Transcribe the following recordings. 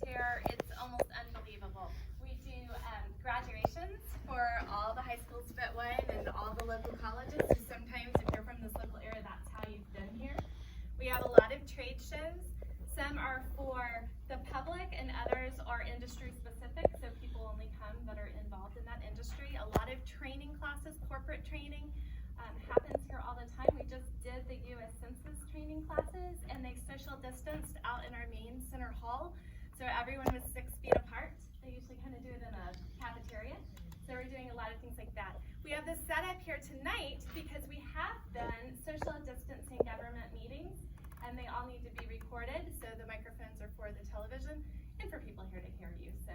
here. It's almost unbelievable. We do graduations for all the high schools but one and all the local colleges. So sometimes if you're from this local area, that's how you've been here. We have a lot of trade shows. Some are for the public and others are industry specific, so people only come that are involved in that industry. A lot of training classes, corporate training, happens here all the time. We just did the U.S. Census training classes and they social distanced out in our main center hall. So everyone was 6 feet apart. They usually kind of do it in a cafeteria. So we're doing a lot of things like that. We have this set up here tonight because we have done social distancing government meetings and they all need to be recorded. So the microphones are for the television and for people here to hear you. So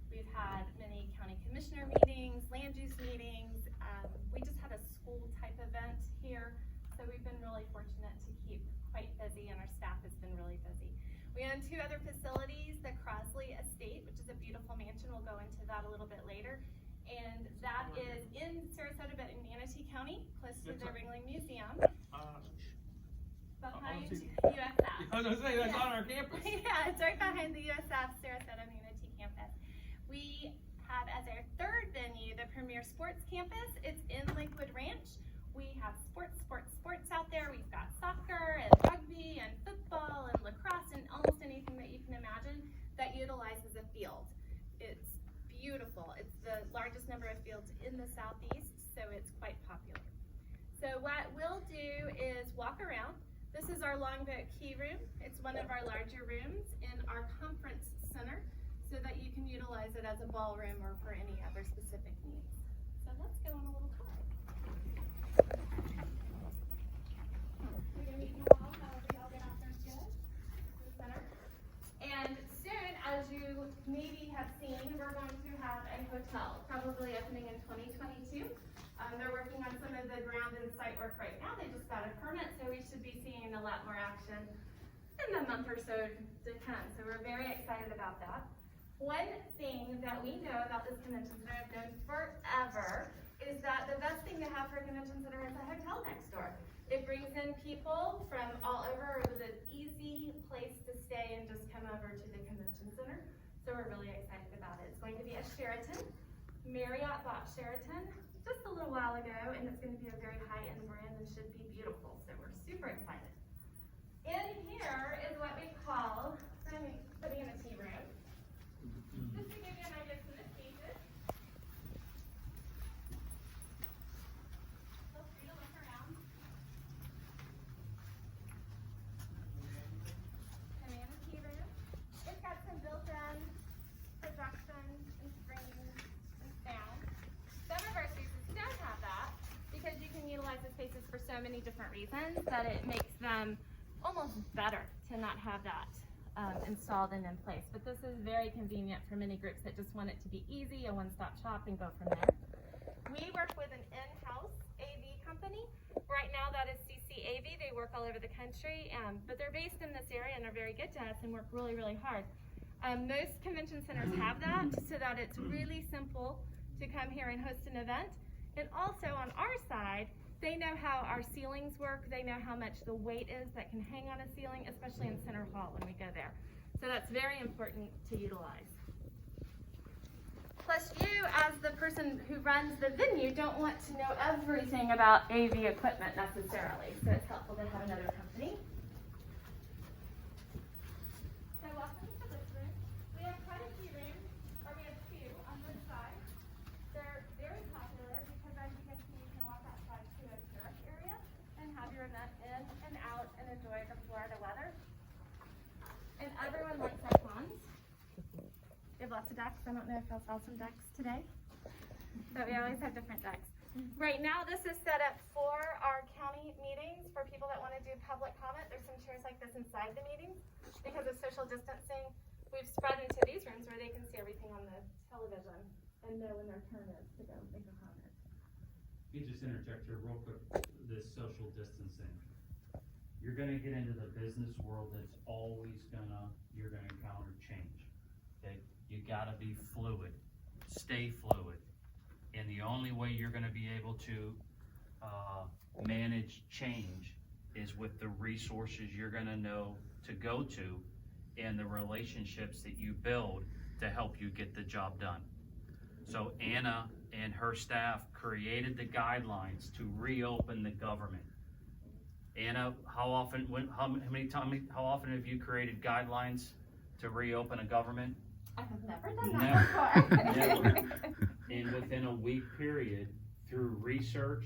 we've had many county commissioner meetings, land use meetings. We just had a school type event here. So we've been really fortunate to keep quite busy and our staff has been really busy. We own 2 other facilities, the Crosley Estate, which is a beautiful mansion. We'll go into that a little bit later. And that is in Sarasota, but in Manatee County, close to the Ringling Museum. Behind USF. I was gonna say, that's on our campus. Yeah, it's right behind the USF Sarasota Manatee campus. We have as our 3rd venue, the Premier Sports Campus. It's in Lakewood Ranch. We have sports out there. We've got soccer and rugby and football and lacrosse and almost anything that you can imagine that utilizes a field. It's beautiful. It's the largest number of fields in the Southeast, so it's quite popular. So what we'll do is walk around. This is our Longboat Key Room. It's one of our larger rooms in our conference center so that you can utilize it as a ballroom or for any other specific needs. So let's go on a little tour. We're gonna meet in the hall, however y'all get out there good. The center. And soon, as you maybe have seen, we're going to have a hotel, probably opening in 2022. They're working on some of the ground and site work right now. They just got a permit, so we should be seeing a lot more action in the month or so to come. So we're very excited about that. One thing that we know about this convention center, I've known forever, is that the best thing to have for a convention center is a hotel next door. It brings in people from all over. It was an easy place to stay and just come over to the convention center. So we're really excited about it. It's going to be a Sheraton. Marriott bought Sheraton just a little while ago, and it's going to be a very high-end brand and should be beautiful. So we're super excited. In here is what we call the Manatee Room. Just to give you an idea of the spaces. Feel free to look around. The Manatee Room. It's got some built-in projections and screens and sound. Some of our spaces don't have that because you can utilize the spaces for so many different reasons that it makes them almost better to not have that installed and in place. But this is very convenient for many groups that just want it to be easy, a one-stop shop, and go from there. We work with an in-house AV company. Right now that is CC AV. They work all over the country, but they're based in this area and are very good to us and work really, really hard. Most convention centers have that so that it's really simple to come here and host an event. And also on our side, they know how our ceilings work. They know how much the weight is that can hang on a ceiling, especially in Center Hall when we go there. So that's very important to utilize. Plus you, as the person who runs the venue, don't want to know everything about AV equipment necessarily. So it's helpful to have another company. So welcome to this room. We have quite a few rooms, or we have 2 on this side. They're very popular because as you can see, you can walk outside to a terrace area and have your event in and out and enjoy the Florida weather. And everyone likes our ponds. We have lots of ducks. I don't know if I'll sell some ducks today, but we always have different ducks. Right now, this is set up for our county meetings for people that want to do public comment. There's some chairs like this inside the meetings. Because of social distancing, we've spread into these rooms where they can see everything on the television and know when their turn is to go make a comment. Let me just interject here real quick, this social distancing. You're gonna get into the business world that's you're gonna encounter change, okay? You gotta be fluid, stay fluid. And the only way you're gonna be able to manage change is with the resources you're gonna know to go to and the relationships that you build to help you get the job done. So Anna and her staff created the guidelines to reopen the government. Anna, how often have you created guidelines to reopen a government? I have never done that before. Never. And within a week period, through research,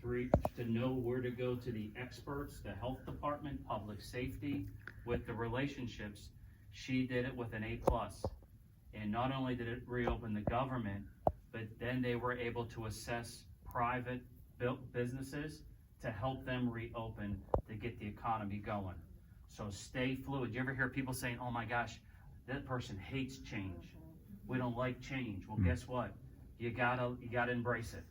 to know where to go to the experts, the health department, public safety, with the relationships, she did it with an A+. And not only did it reopen the government, but then they were able to assess private businesses to help them reopen to get the economy going. So stay fluid. You ever hear people saying, oh my gosh, that person hates change. We don't like change. Well, guess what? You gotta embrace it.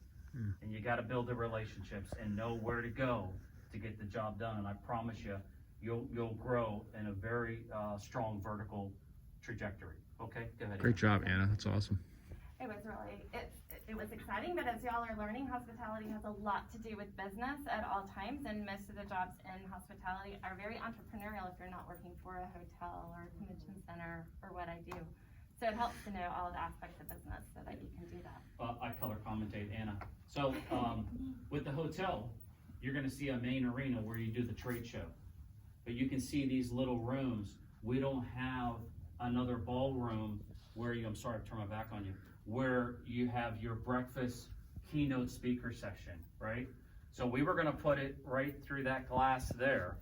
And you gotta build the relationships and know where to go to get the job done. And I promise you, you'll grow in a very strong vertical trajectory. Okay, go ahead. Great job, Anna. That's awesome. It was really, it was exciting, but as y'all are learning, hospitality has a lot to do with business at all times, and most of the jobs in hospitality are very entrepreneurial if you're not working for a hotel or a convention center or what I do. So it helps to know all the aspects of business so that you can do that. I color commentate, Anna. So with the hotel, you're gonna see a main arena where you do the trade show. But you can see these little rooms. We don't have another ballroom where I'm sorry, I've turned my back on you, where you have your breakfast keynote speaker section, right? So we were gonna put it right through that glass there.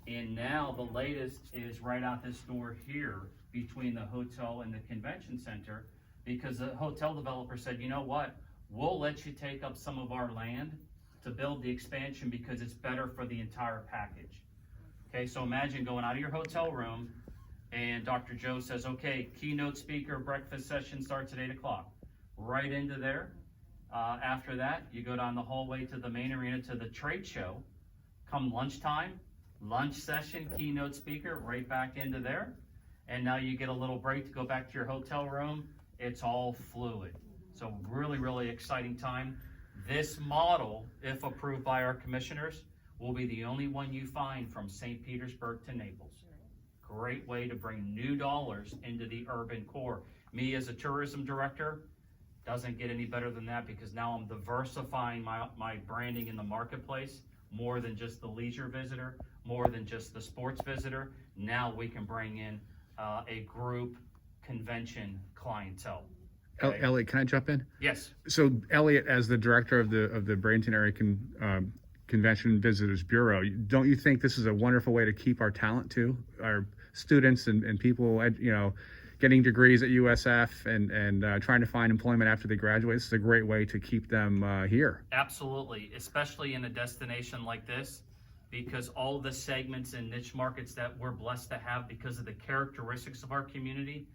And now the latest is right out this door here between the hotel and the convention center, because the hotel developer said, you know what? We'll let you take up some of our land to build the expansion because it's better for the entire package. Okay, so imagine going out of your hotel room and Dr. Joe says, okay, keynote speaker breakfast session starts at 8 o'clock. Right into there. After that, you go down the hallway to the main arena to the trade show. Come lunchtime, lunch session, keynote speaker, right back into there. And now you get a little break to go back to your hotel room. It's all fluid. So really, really exciting time. This model, if approved by our commissioners, will be the only one you find from St. Petersburg to Naples. Great way to bring new dollars into the urban core. Me as a tourism director, doesn't get any better than that, because now I'm diversifying my branding in the marketplace, more than just the leisure visitor, more than just the sports visitor. Now we can bring in a group convention clientele. Okay? Elliot, can I jump in? Yes. So Elliot, as the director of the Bradenton Area Convention Visitors Bureau, don't you think this is a wonderful way to keep our talent too? Our students and people, getting degrees at USF and trying to find employment after they graduate. This is a great way to keep them here. Absolutely, especially in a destination like this, because all the segments and niche markets that we're blessed to have because of the characteristics of our community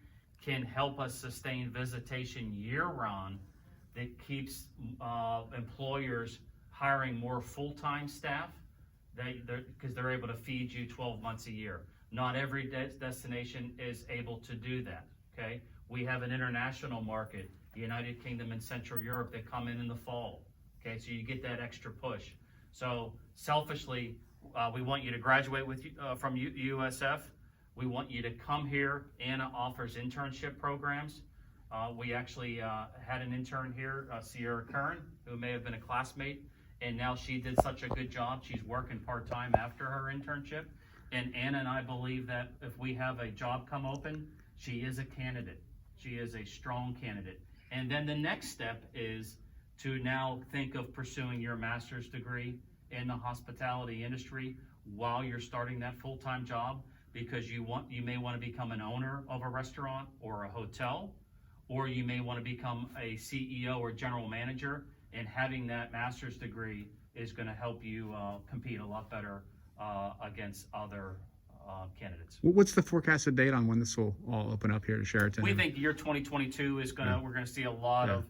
can help us sustain visitation year-round that keeps employers hiring more full-time staff because they're able to feed you 12 months a year. Not every destination is able to do that, okay? We have an international market, the United Kingdom and Central Europe, that come in the fall, okay? So you get that extra push. So selfishly, we want you to graduate from USF. We want you to come here. Anna offers internship programs. We actually had an intern here, Sierra Kern, who may have been a classmate, and now she did such a good job. She's working part-time after her internship. And Anna and I believe that if we have a job come open, she is a candidate. She is a strong candidate. And then the next step is to now think of pursuing your master's degree in the hospitality industry while you're starting that full-time job, because you may want to become an owner of a restaurant or a hotel, or you may want to become a CEO or general manager, and having that master's degree is going to help you compete a lot better against other candidates. What's the forecasted date on when this will all open up here to Sheraton? We think the year 2022 is we're gonna see a lot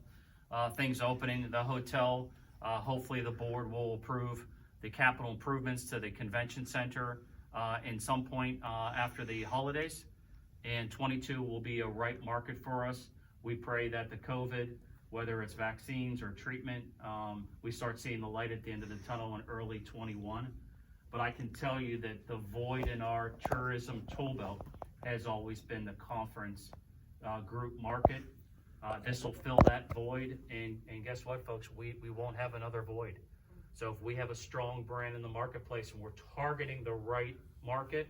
of things opening. The hotel, hopefully the board will approve the capital improvements to the convention center in some point after the holidays. And 22 will be a right market for us. We pray that the COVID, whether it's vaccines or treatment, we start seeing the light at the end of the tunnel in early 21. but I can tell you that the void in our tourism tool belt has always been the conference group market. This will fill that void, and guess what, folks? We won't have another void. So if we have a strong brand in the marketplace and we're targeting the right market,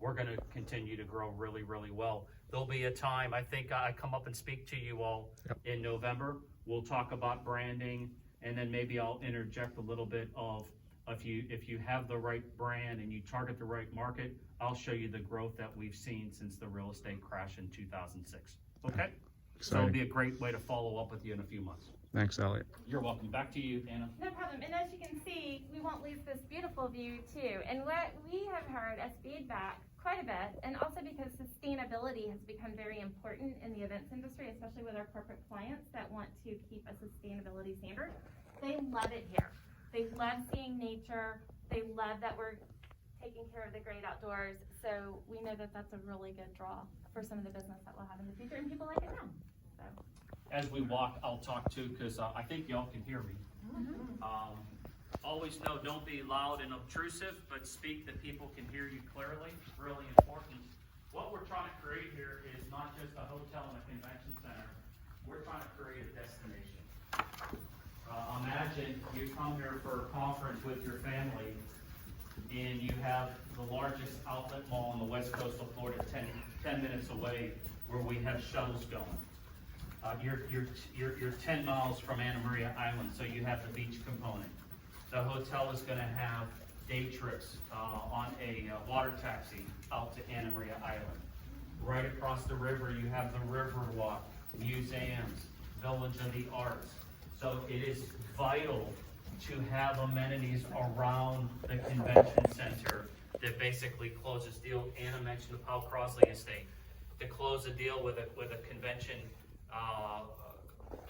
we're going to continue to grow really, really well. There'll be a time, I think I come up and speak to you all in November. We'll talk about branding, and then maybe I'll interject a little bit of if you have the right brand and you target the right market, I'll show you the growth that we've seen since the real estate crash in 2006. Okay? So it'll be a great way to follow up with you in a few months. Thanks, Elliot. You're welcome. Back to you, Anna. No problem. And as you can see, we won't lose this beautiful view too. And what we have heard as feedback quite a bit, and also because sustainability has become very important in the events industry, especially with our corporate clients that want to keep a sustainability standard. They love it here. They love seeing nature. They love that we're taking care of the great outdoors. So we know that that's a really good draw for some of the business that we'll have in the future, and people like it now. So. As we walk, I'll talk too, because I think y'all can hear me. Always know, don't be loud and obtrusive, but speak that people can hear you clearly. Really important. What we're trying to create here is not just a hotel and a convention center. We're trying to create a destination. Imagine you come here for a conference with your family, and you have the largest outlet mall on the west coast of Florida, 10 minutes away, where we have shuttles going. You're 10 miles from Anna Maria Island, so you have the beach component. The hotel is going to have day trips on a water taxi out to Anna Maria Island. Right across the river, you have the river walk, museums, Village of the Arts. So it is vital to have amenities around the convention center that basically closes deal. Anna mentioned the Powell Crossley estate. To close a deal with a convention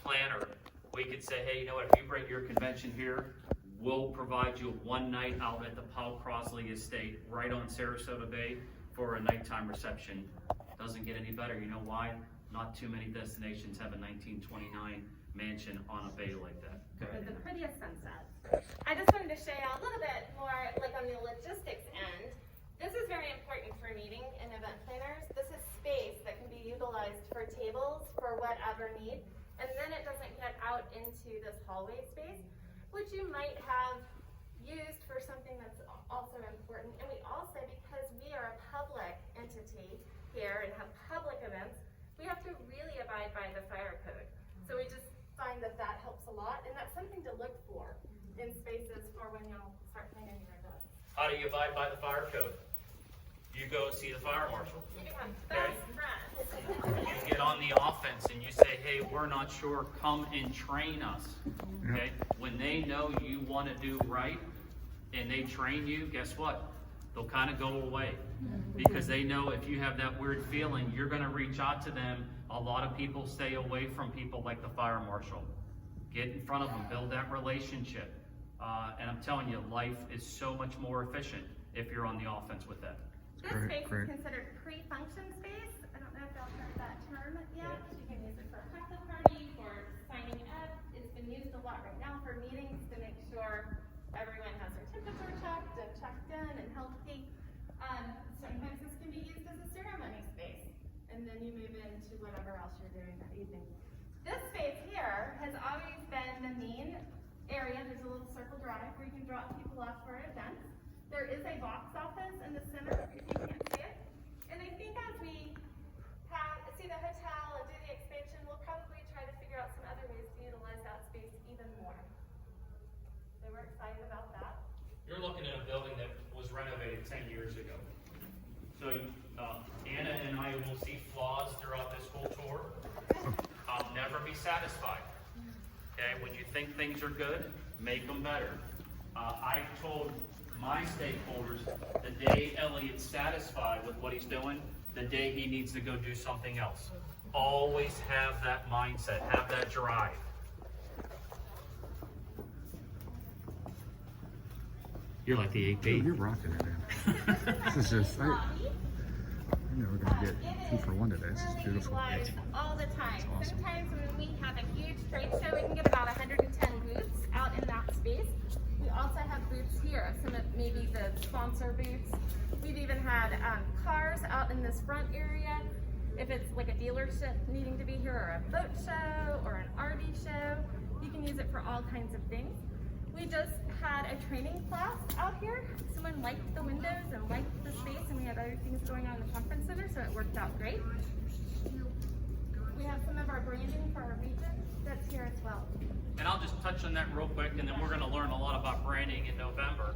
planner, we could say, hey, you know what, if you bring your convention here, we'll provide you one night out at the Powell Crossley estate right on Sarasota Bay for a nighttime reception. Doesn't get any better. You know why? Not too many destinations have a 1929 mansion on a bay like that. With the prettiest sunset. I just wanted to show you a little bit more like on the logistics end. This is very important for meeting and event planners. This is space that can be utilized for tables for whatever need, and then it doesn't get out into this hallway space, which you might have used for something that's also important. And we also, because we are a public entity here and have public events, we have to really abide by the fire code. So we just find that that helps a lot, and that's something to look for in spaces for when y'all start planning your events. How do you abide by the fire code? You go see the fire marshal. You become best friends. You get on the offense and you say, hey, we're not sure, come and train us. Okay? When they know you want to do right and they train you, guess what? They'll kind of go away, because they know if you have that weird feeling, you're going to reach out to them. A lot of people stay away from people like the fire marshal. Get in front of them, build that relationship. And I'm telling you, life is so much more efficient if you're on the offense with that. This space is considered pre-function space. I don't know if y'all heard that term yet. You can use it for a cocktail party, for signing up. It's been used a lot right now for meetings to make sure everyone has their temperature checked and checked in and healthy. Sometimes this can be used as a ceremony space, and then you move into whatever else you're doing that evening. This space here has always been the main area. There's a little circle drive where you can drop people off for events. There is a box office in the center if you can't see it. And I think as we see the hotel and do the expansion, we'll probably try to figure out some other ways to utilize that space even more. So we're excited about that. You're looking at a building that was renovated 10 years ago. So Anna and I will see flaws throughout this whole tour. I'll never be satisfied. Okay, when you think things are good, make them better. I've told my stakeholders, the day Elliot's satisfied with what he's doing, the day he needs to go do something else. Always have that mindset, have that drive. You're like the AP. Dude, you're rocking it, man. This is just, I know we're gonna get 2-for-1 today. This is beautiful. All the time. Awesome. Sometimes when we have a huge trade show, we can get about 110 booths out in that space. We also have booths here, some of maybe the sponsor booths. We've even had cars out in this front area. If it's like a dealership needing to be here, or a boat show, or an RV show, you can use it for all kinds of things. We just had a training class out here. Someone liked the windows and liked the space, and we had other things going on in the conference center, so it worked out great. We have some of our branding for our region that's here as well. And I'll just touch on that real quick, and then we're going to learn a lot about branding in November.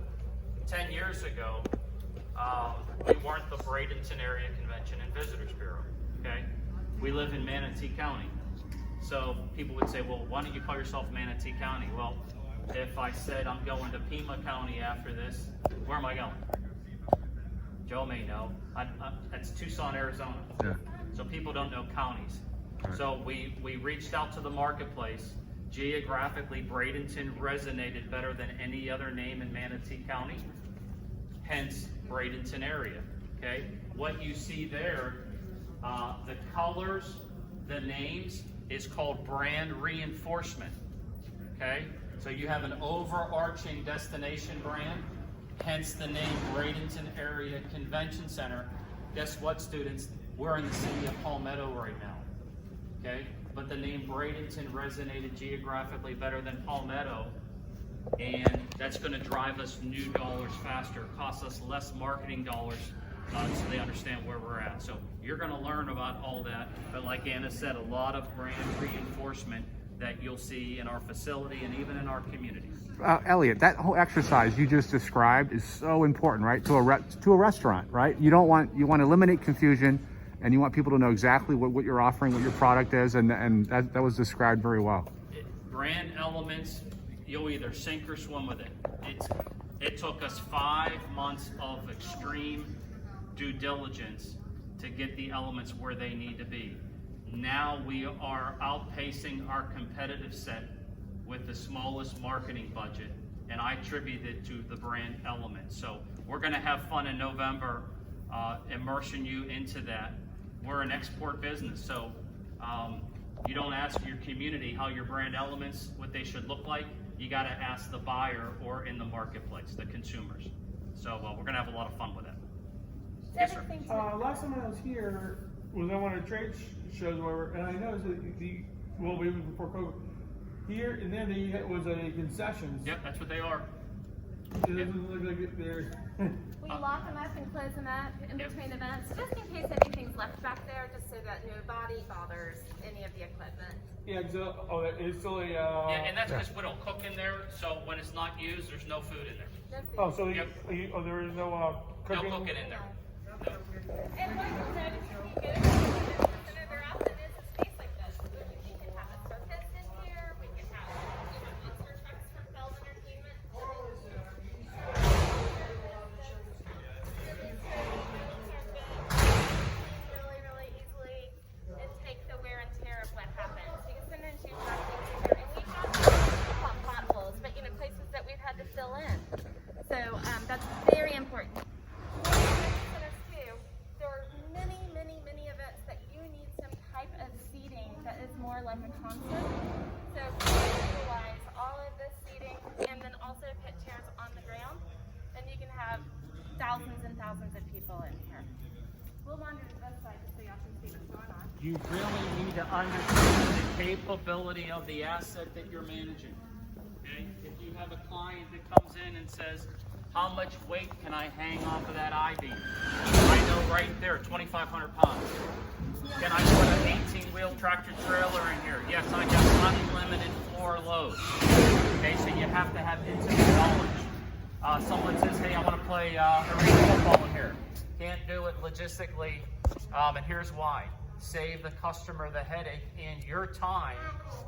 10 years ago, we weren't the Bradenton Area Convention and Visitors Bureau, okay? We live in Manatee County. So people would say, well, why don't you call yourself Manatee County? Well, if I said I'm going to Pima County after this, where am I going? Joe may know. That's Tucson, Arizona. Yeah. So people don't know counties. Right. So we reached out to the marketplace. Geographically, Bradenton resonated better than any other name in Manatee County, hence Bradenton area, okay? What you see there, the colors, the names, is called brand reinforcement, okay? So you have an overarching destination brand, hence the name Bradenton Area Convention Center. Guess what, students? We're in the city of Palmetto right now, okay? But the name Bradenton resonated geographically better than Palmetto, and that's going to drive us new dollars faster, cost us less marketing dollars, so they understand where we're at. So you're going to learn about all that, but like Anna said, a lot of brand reinforcement that you'll see in our facility and even in our community. Elliot, that whole exercise you just described is so important, right? To a restaurant, right? You want to eliminate confusion, and you want people to know exactly what you're offering, what your product is, and that was described very well. Brand elements, you'll either sink or swim with it. It took us 5 months of extreme due diligence to get the elements where they need to be. Now we are outpacing our competitive set with the smallest marketing budget, and I attribute it to the brand element. So we're going to have fun in November, immersing you into that. We're an export business, so you don't ask your community how your brand elements, what they should look like. You got to ask the buyer or in the marketplace, the consumers. So we're going to have a lot of fun with it. Yes, sir. Last time I was here was at one of the trade shows, whatever, and I noticed that maybe before COVID, here and then there was a concessions. Yep, that's what they are. It doesn't look like they're. We lock them up and close them up in between events, just in case anything's left back there, just so that nobody bothers any of the equipment. Yeah, so, it's still a. Yeah, and that's because we don't cook in there, so when it's not used, there's no food in there. No food. Oh, so Yep. there is no cooking. No cooking in there. No. And what you'll notice if you go to the convention center, there often is a space like this. We can have a circus in here, we can have, monster trucks from Bell Entertainment. Really, really easily and take the wear and tear of what happens. You can send in shoe boxes in here, and we have pop potholes, but places that we've had to fill in. So that's very important. There are many, many, many events that you need some type of seating that is more like a concert. So please utilize all of this seating, and then also put chairs on the ground, and you can have thousands and thousands of people in here. We'll wander to this side just so y'all can see what's going on. You really need to understand the capability of the asset that you're managing. Okay? If you have a client that comes in and says, how much weight can I hang off of that I-beam? I know right there, 2,500 pounds. Can I put an 18-wheel tractor trailer in here? Yes, I have unlimited floor load. Okay, so you have to have intimate knowledge. Someone says, hey, I want to play arena football in here. Can't do it logistically, and here's why. Save the customer the headache in your time,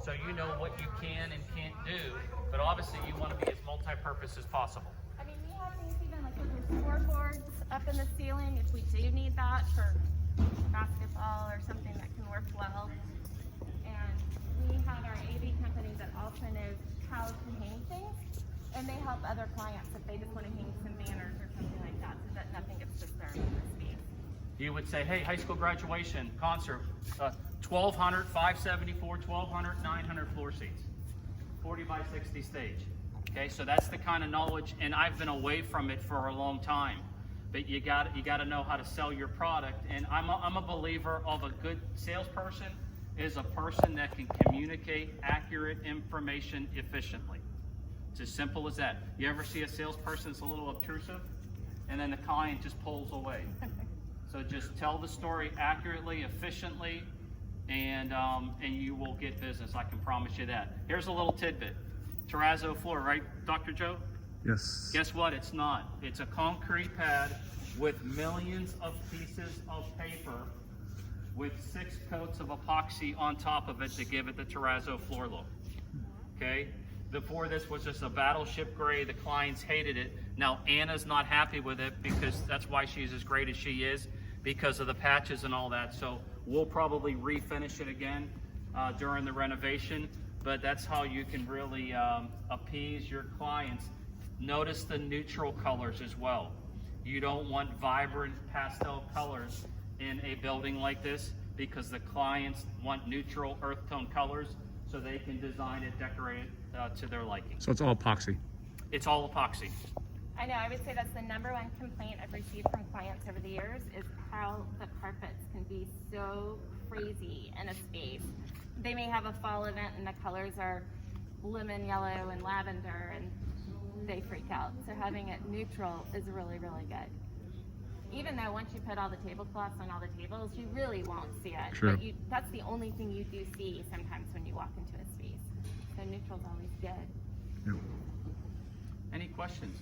so you know what you can and can't do, but obviously you want to be as multi-purpose as possible. I mean, we have things even like with scoreboards up in the ceiling if we do need that for basketball or something that can work well. And we have our AV company that also knows how to hang things, and they help other clients if they just want to hang some banners or something like that, so that nothing gets disturbed in the space. You would say, hey, high school graduation concert, 1,200, 574, 1,200, 900 floor seats, 40 by 60 stage. Okay, so that's the kind of knowledge, and I've been away from it for a long time. But you got to know how to sell your product. And I'm a believer of a good salesperson is a person that can communicate accurate information efficiently. It's as simple as that. You ever see a salesperson that's a little obtrusive, and then the client just pulls away? So just tell the story accurately, efficiently, and you will get business. I can promise you that. Here's a little tidbit. Terrazzo floor, right, Dr. Joe? Yes. Guess what? It's not. It's a concrete pad with millions of pieces of paper with 6 coats of epoxy on top of it to give it the terrazzo floor look. Okay? Before this was just a battleship gray. The clients hated it. Now Anna's not happy with it because that's why she's as great as she is, because of the patches and all that. So we'll probably refinish it again during the renovation. But that's how you can really appease your clients. Notice the neutral colors as well. You don't want vibrant pastel colors in a building like this because the clients want neutral earth tone colors so they can design it, decorate it to their liking. So it's all epoxy. It's all epoxy. I know, I would say that's the #1 complaint I've received from clients over the years is how the carpets can be so crazy in a space. They may have a fall event and the colors are lemon yellow and lavender and they freak out. So having it neutral is really, really good. Even though once you put all the tablecloths on all the tables, you really won't see it. True. But that's the only thing you do see sometimes when you walk into a space. So neutral's always good. Yep. Any questions?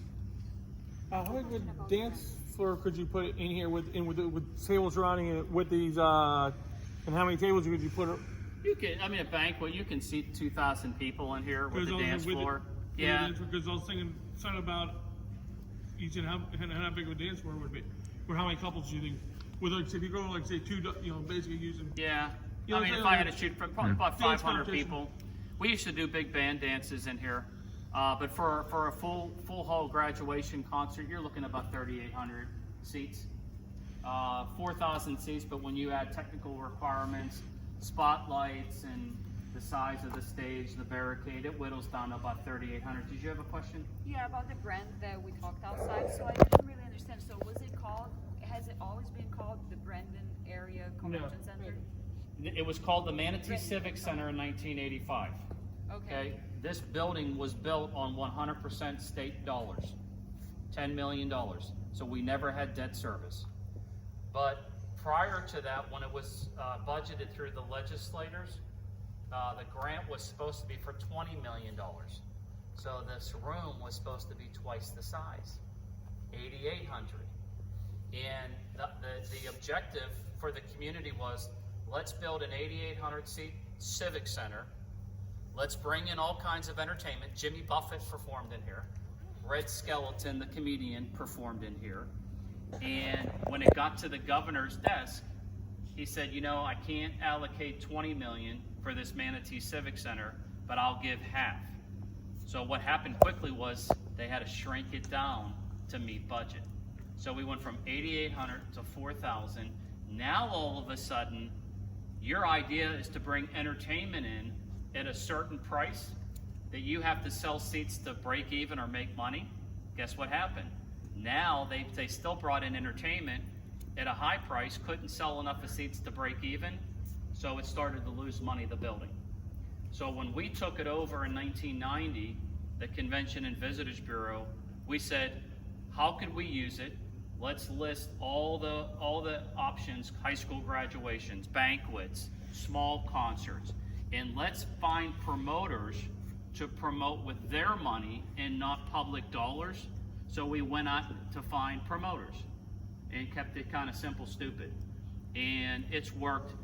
How big of a dance floor could you put in here with tables surrounding it with these, and how many tables could you put? You can, I mean, a banquet, you can seat 2,000 people in here with the dance floor. Yeah. Because I was thinking something about each and how big of a dance floor would be, or how many couples do you think? With like, if you go like say 2, basically using. Yeah. You know I mean, what if I'm I saying? had to shoot for probably about Dance 500 competition. people. We used to do big band dances in here. But for a full hall graduation concert, you're looking at about 3,800 seats. 4,000 seats, but when you add technical requirements, spotlights, and the size of the stage, the barricade, it whittles down to about 3,800. Did you have a question? Yeah, about the brand that we talked outside. So I didn't really understand. So was it called, has it always been called the Brandon Area Convention Center? It was called the Manatee Civic Center in 1985. Okay. This building was built on 100% state dollars, $10 million. So we never had debt service. But prior to that, when it was budgeted through the legislators, the grant was supposed to be for $20 million. So this room was supposed to be twice the size, 8,800. And the objective for the community was, let's build an 8,800 seat civic center. Let's bring in all kinds of entertainment. Jimmy Buffett performed in here. Red Skeleton, the comedian, performed in here. And when it got to the governor's desk, he said, you know, I can't allocate $20 million for this Manatee Civic Center, but I'll give half. So what happened quickly was they had to shrink it down to meet budget. So we went from 8,800 to 4,000. Now all of a sudden, your idea is to bring entertainment in at a certain price that you have to sell seats to break even or make money. Guess what happened? Now they still brought in entertainment at a high price, couldn't sell enough of seats to break even, so it started to lose money, the building. So when we took it over in 1990, the Convention and Visitors Bureau, we said, how could we use it? Let's list all the options, high school graduations, banquets, small concerts, and let's find promoters to promote with their money and not public dollars. So we went out to find promoters and kept it kind of simple, stupid. And it's worked.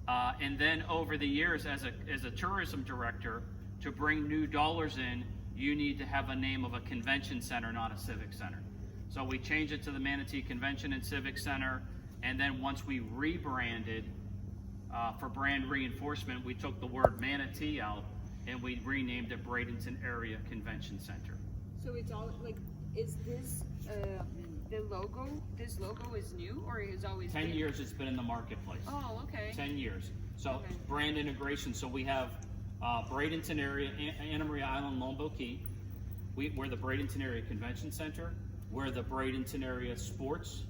And then over the years, as a tourism director, to bring new dollars in, you need to have a name of a convention center, not a civic center. So we changed it to the Manatee Convention and Civic Center. And then once we rebranded for brand reinforcement, we took the word Manatee out and we renamed it Bradenton Area Convention Center. So it's all like, is this the logo? This logo is new or is always 10 been? years it's been in the marketplace. Oh, okay. 10 years. So Okay. brand integration. So we have Bradenton Area, Anna Maria Island, Lombo Key. We're the Bradenton Area Convention Center. We're the Bradenton Area Sports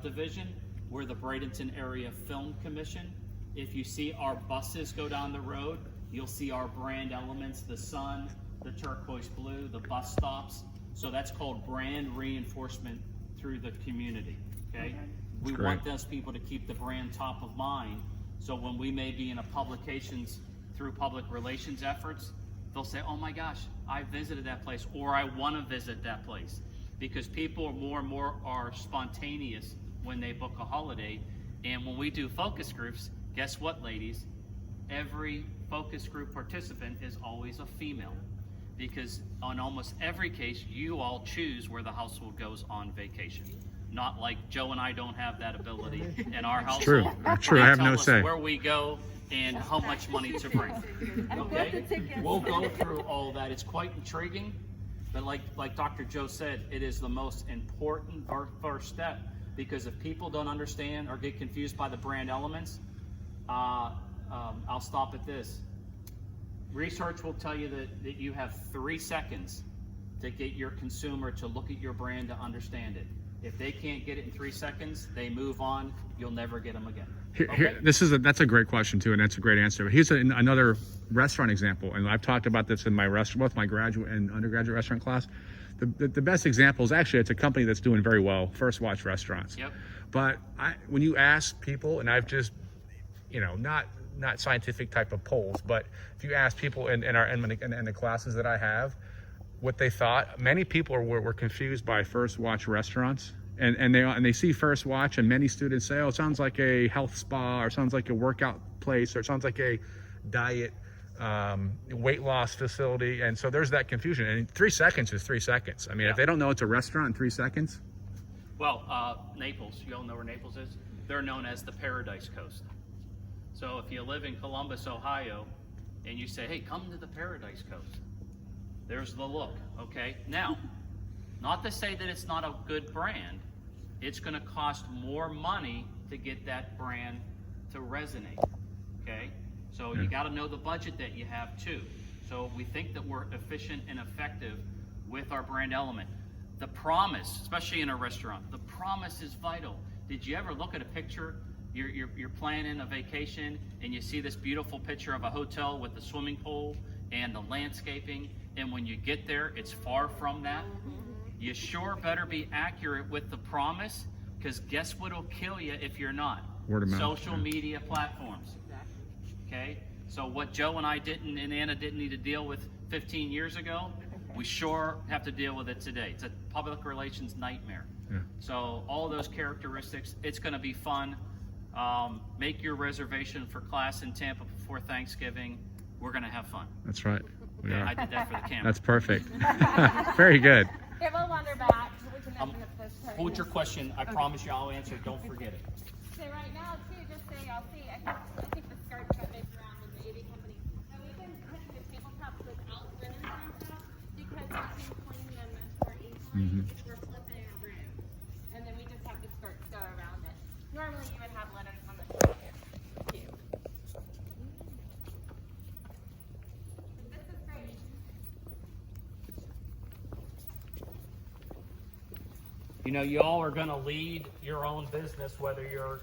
Division. We're the Bradenton Area Film Commission. If you see our buses go down the road, you'll see our brand elements, the sun, the turquoise blue, the bus stops. So that's called brand reinforcement through the community, okay? We great. want those people to keep the brand top of mind. So when we may be in a publications through public relations efforts, they'll say, oh my gosh, I visited that place, or I want to visit that place. Because people more and more are spontaneous when they book a holiday. And when we do focus groups, guess what, ladies? Every focus group participant is always a female. Because on almost every case, you all choose where the household goes on vacation. Not like Joe and I don't have that ability in our household. True. True. They I have tell no us say. where we go and how much money to bring. Okay? We'll go through all that. It's quite intriguing, but like Dr. Joe said, it is the most important first step, because if people don't understand or get confused by the brand elements, I'll stop at this. Research will tell you that you have 3 seconds to get your consumer to look at your brand to understand it. If they can't get it in 3 seconds, they move on. You'll never get them again. Okay? That's a great question too, and that's a great answer. But here's another restaurant example, and I've talked about this in my both my graduate and undergraduate restaurant class. The best example is actually, it's a company that's doing very well, First Watch Restaurants. Yep. But when you ask people, and I've just, not scientific type of polls, but if you ask people in the classes that I have, what they thought, many people were confused by First Watch Restaurants, and they see First Watch, and many students say, oh, it sounds like a health spa, or it sounds like a workout place, or it sounds like a diet weight loss facility. And so there's that confusion, and 3 seconds is 3 seconds. I mean, if they don't know it's a restaurant in 3 seconds. Well, Naples, you all know where Naples is? They're known as the Paradise Coast. So if you live in Columbus, Ohio, and you say, hey, come to the Paradise Coast, there's the look, okay? Now, not to say that it's not a good brand, it's gonna cost more money to get that brand to resonate, okay? So you gotta know the budget that you have too. So we think that we're efficient and effective with our brand element. The promise, especially in a restaurant, the promise is vital. Did you ever look at a picture? You're planning a vacation and you see this beautiful picture of a hotel with the swimming pool and the landscaping, and when you get there, it's far from that. You sure better be accurate with the promise, because guess what'll kill you if you're not? Word of mouth. Social media platforms. Okay? So what Joe and I didn't, and Anna didn't need to deal with 15 years ago, we sure have to deal with it today. It's a public relations nightmare. Yeah. So all those characteristics, it's gonna be fun. Make your reservation for class in Tampa before Thanksgiving. We're gonna have fun. That's right. We Okay, are. I did that for the camera. That's perfect. Very good. It will wander back. We can open up this part. Hold your question. I promise you I'll answer. Don't forget it. So right now, too, just so y'all see, I think the skirts got moved around with the AV company. So we've been putting the tabletops without ribbons on top, because we can clean them for easily if we're flipping a room. And then we just have the skirts go around it. Normally you would have linens on the top here, too. This is great. You know, you all are going to lead your own business, whether you're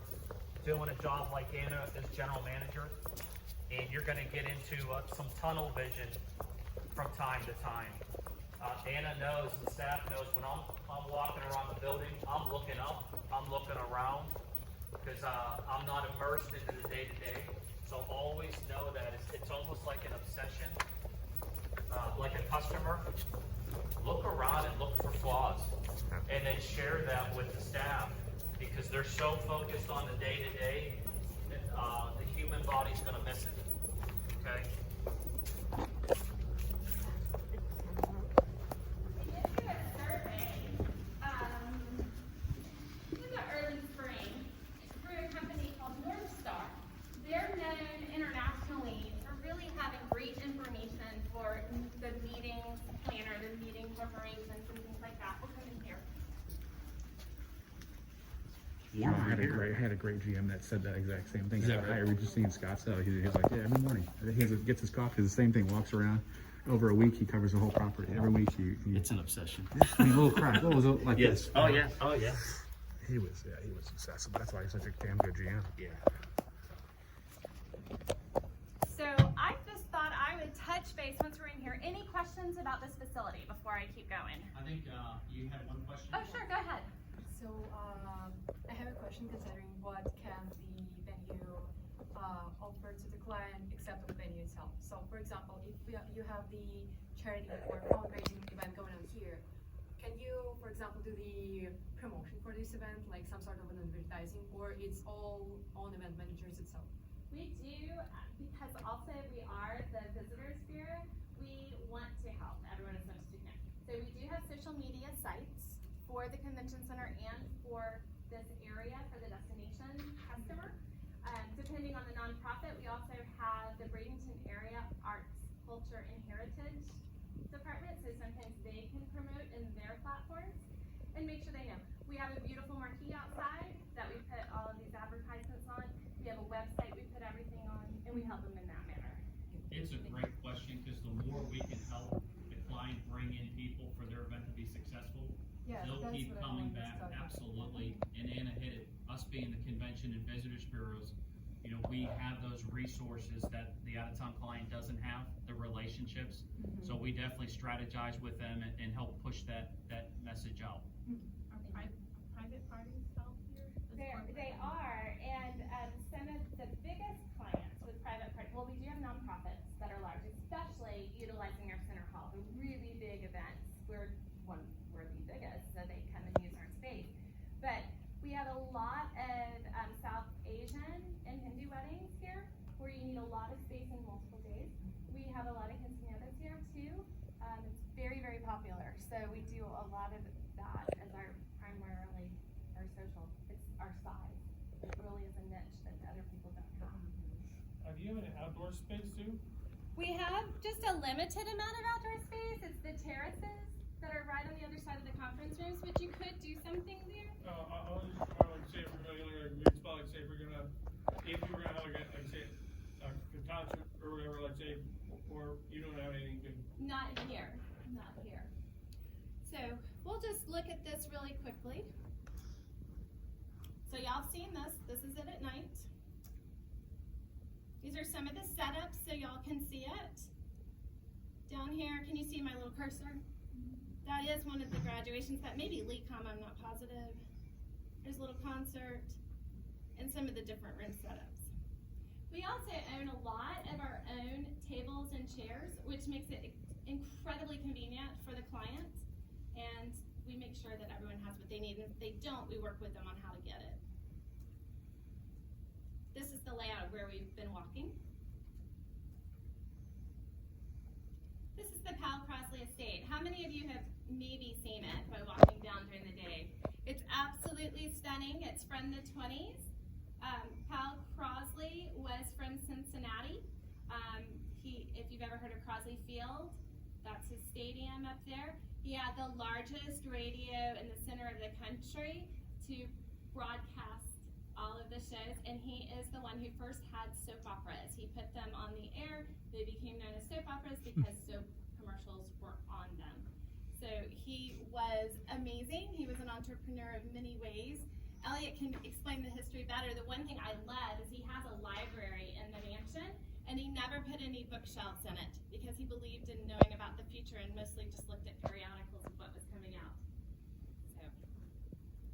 doing a job like Anna as general manager, and you're going to get into some tunnel vision from time to time. Anna knows, the staff knows, when I'm walking around the building, I'm looking up, I'm looking around, because I'm not immersed into the day-to-day. So always know that it's almost like an obsession, like a customer. Look around and look for flaws, and then share that with the staff, because they're so focused on the day-to-day that the human body's going to miss it. Okay? We did do a survey in the early spring through a company called North Star. They're known internationally for really having great information for the meetings planner, the meeting preparations, and things like that. We'll come in here. I had a great GM that said that exact same thing. Is that right? We just seen Scott. So he's like, yeah, every morning he gets his coffee. The same thing. Walks around. over a week he covers the whole property. Every week he It's an obsession. I mean, little crack. What was it like this? Oh yeah. Oh yeah. He was obsessive. That's why he's such a damn good GM. Yeah. So I just thought I would touch base once we're in here. Any questions about this facility before I keep going? I think, you had one question? Oh, sure, go ahead. So, I have a question considering what can the venue offer to the client except the venue itself. So, for example, if you have the charity or fundraising event going on here, can you, for example, do the promotion for this event, like some sort of an advertising, or it's all on event managers itself? We do, because also we are the Visitors Bureau, we want to help everyone as much as we can. So we do have social media sites for the convention center and for this area, for the destination customer. Depending on the nonprofit, we also have the Bradenton Area Arts, Culture, and Heritage Department, so sometimes they can promote in their platforms and make sure they know. We have a beautiful marquee outside that we put all of these advertisements on. We have a website we put everything on, and we help them in that manner. It's a great question, because the more we can help the client bring in people for their event to be successful, Yeah, they'll that's keep what I coming wanted to back, talk about. absolutely. And Anna hit it, us being the convention and visitors bureaus, you know, we have those resources that the out-of-town client doesn't have, the relationships. Mm-hmm. So we definitely strategize with them and help push that message out. Private parties out here? They are, and some of the biggest clients with private parties, well, we do have nonprofits that are large, especially utilizing our center hall, the really big events. We're the biggest, so they come and use our space. But we have a lot of South Asian and Hindu weddings here, where you need a lot of space in multiple days. We have a lot of quinceañeras here too. It's very, very popular, so we do a lot of that as our primarily our social. It's our size. It really is a niche that other people don't have. Do you have an outdoor space too? We have just a limited amount of outdoor space. It's the terraces that are right on the other side of the conference rooms, but you could do something there. I was like, say if we're gonna like a green spot, like say if you were gonna have like say a concert or whatever, like say, or you don't have anything to. Not in here, not here. So we'll just look at this really quickly. So y'all seen this is it at night. These are some of the setups so y'all can see it. Down here, can you see my little cursor? That is one of the graduations, that may be LECOM, I'm not positive. There's a little concert and some of the different room setups. We also own a lot of our own tables and chairs, which makes it incredibly convenient for the client. And we make sure that everyone has what they need. And if they don't, we work with them on how to get it. This is the layout of where we've been walking. This is the Pal Crossley Estate. How many of you have maybe seen it by walking down during the day? It's absolutely stunning. It's from the 20s. Pal Crossley was from Cincinnati. If you've ever heard of Crossley Field, that's his stadium up there. He had the largest radio in the center of the country to broadcast all of the shows, and he is the one who first had soap operas. He put them on the air. They became known as soap operas because soap commercials were on them. So he was amazing. He was an entrepreneur of many ways. Elliot can explain the history better. The one thing I love is he has a library in the mansion, and he never put any bookshelves in it because he believed in knowing about the future and mostly just looked at periodicals of what was coming out. So,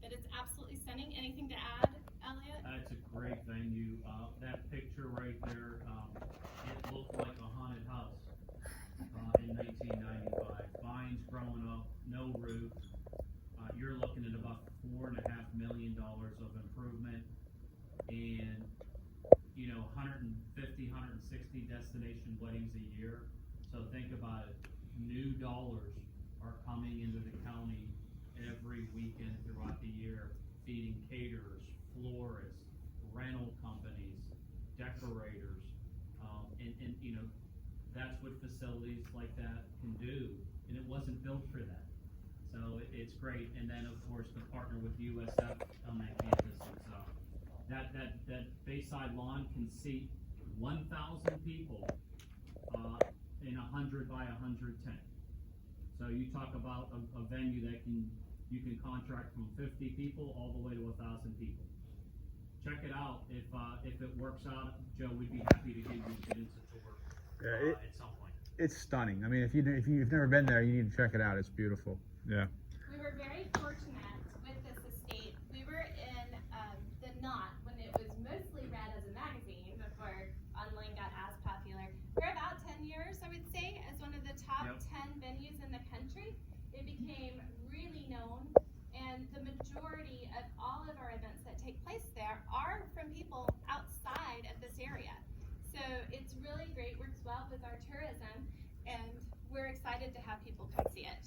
but it's absolutely stunning. Anything to add, Elliot? It's a great venue. That picture right there, it looked like a haunted house in 1995. Vines growing up, no roof. You're looking at about $4.5 million of improvement, and 150, 160 destination weddings a year. So think about it. New dollars are coming into the county every weekend throughout the year, feeding caterers, florists, rental companies, decorators, and that's what facilities like that can do. And it wasn't built for that. So it's great. And then of course to partner with USF on that campus. That Bayside lawn can seat 1,000 people in 100 by 100 tent. So you talk about a venue that you can contract from 50 people all the way to 1,000 people. Check it out. If it works out, Joe, we'd be happy to get into tour at some point. It's stunning. I mean, if you've never been there, you need to check it out. It's beautiful. Yeah. We were very fortunate with this estate. We were in the Knot when it was mostly read as a magazine before online got as popular. For about 10 years, I would say, as one of the top 10 venues in the country. It became really known, and the majority of all of our events that take place there are from people outside of this area. So it's really great, works well with our tourism, and we're excited to have people come see it.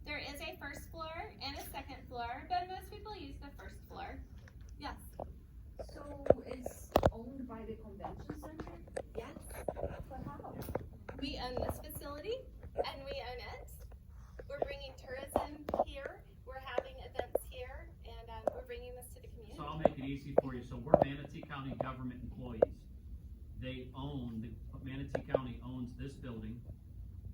There is a first floor and a second floor, but most people use the first floor. Yes. So it's owned by the convention center? Yes. But how? We own this facility, and we own it. We're bringing tourism here. We're having events here, and we're bringing this to the community. So I'll make it easy for you. So we're Manatee County government employees. Manatee County owns this building.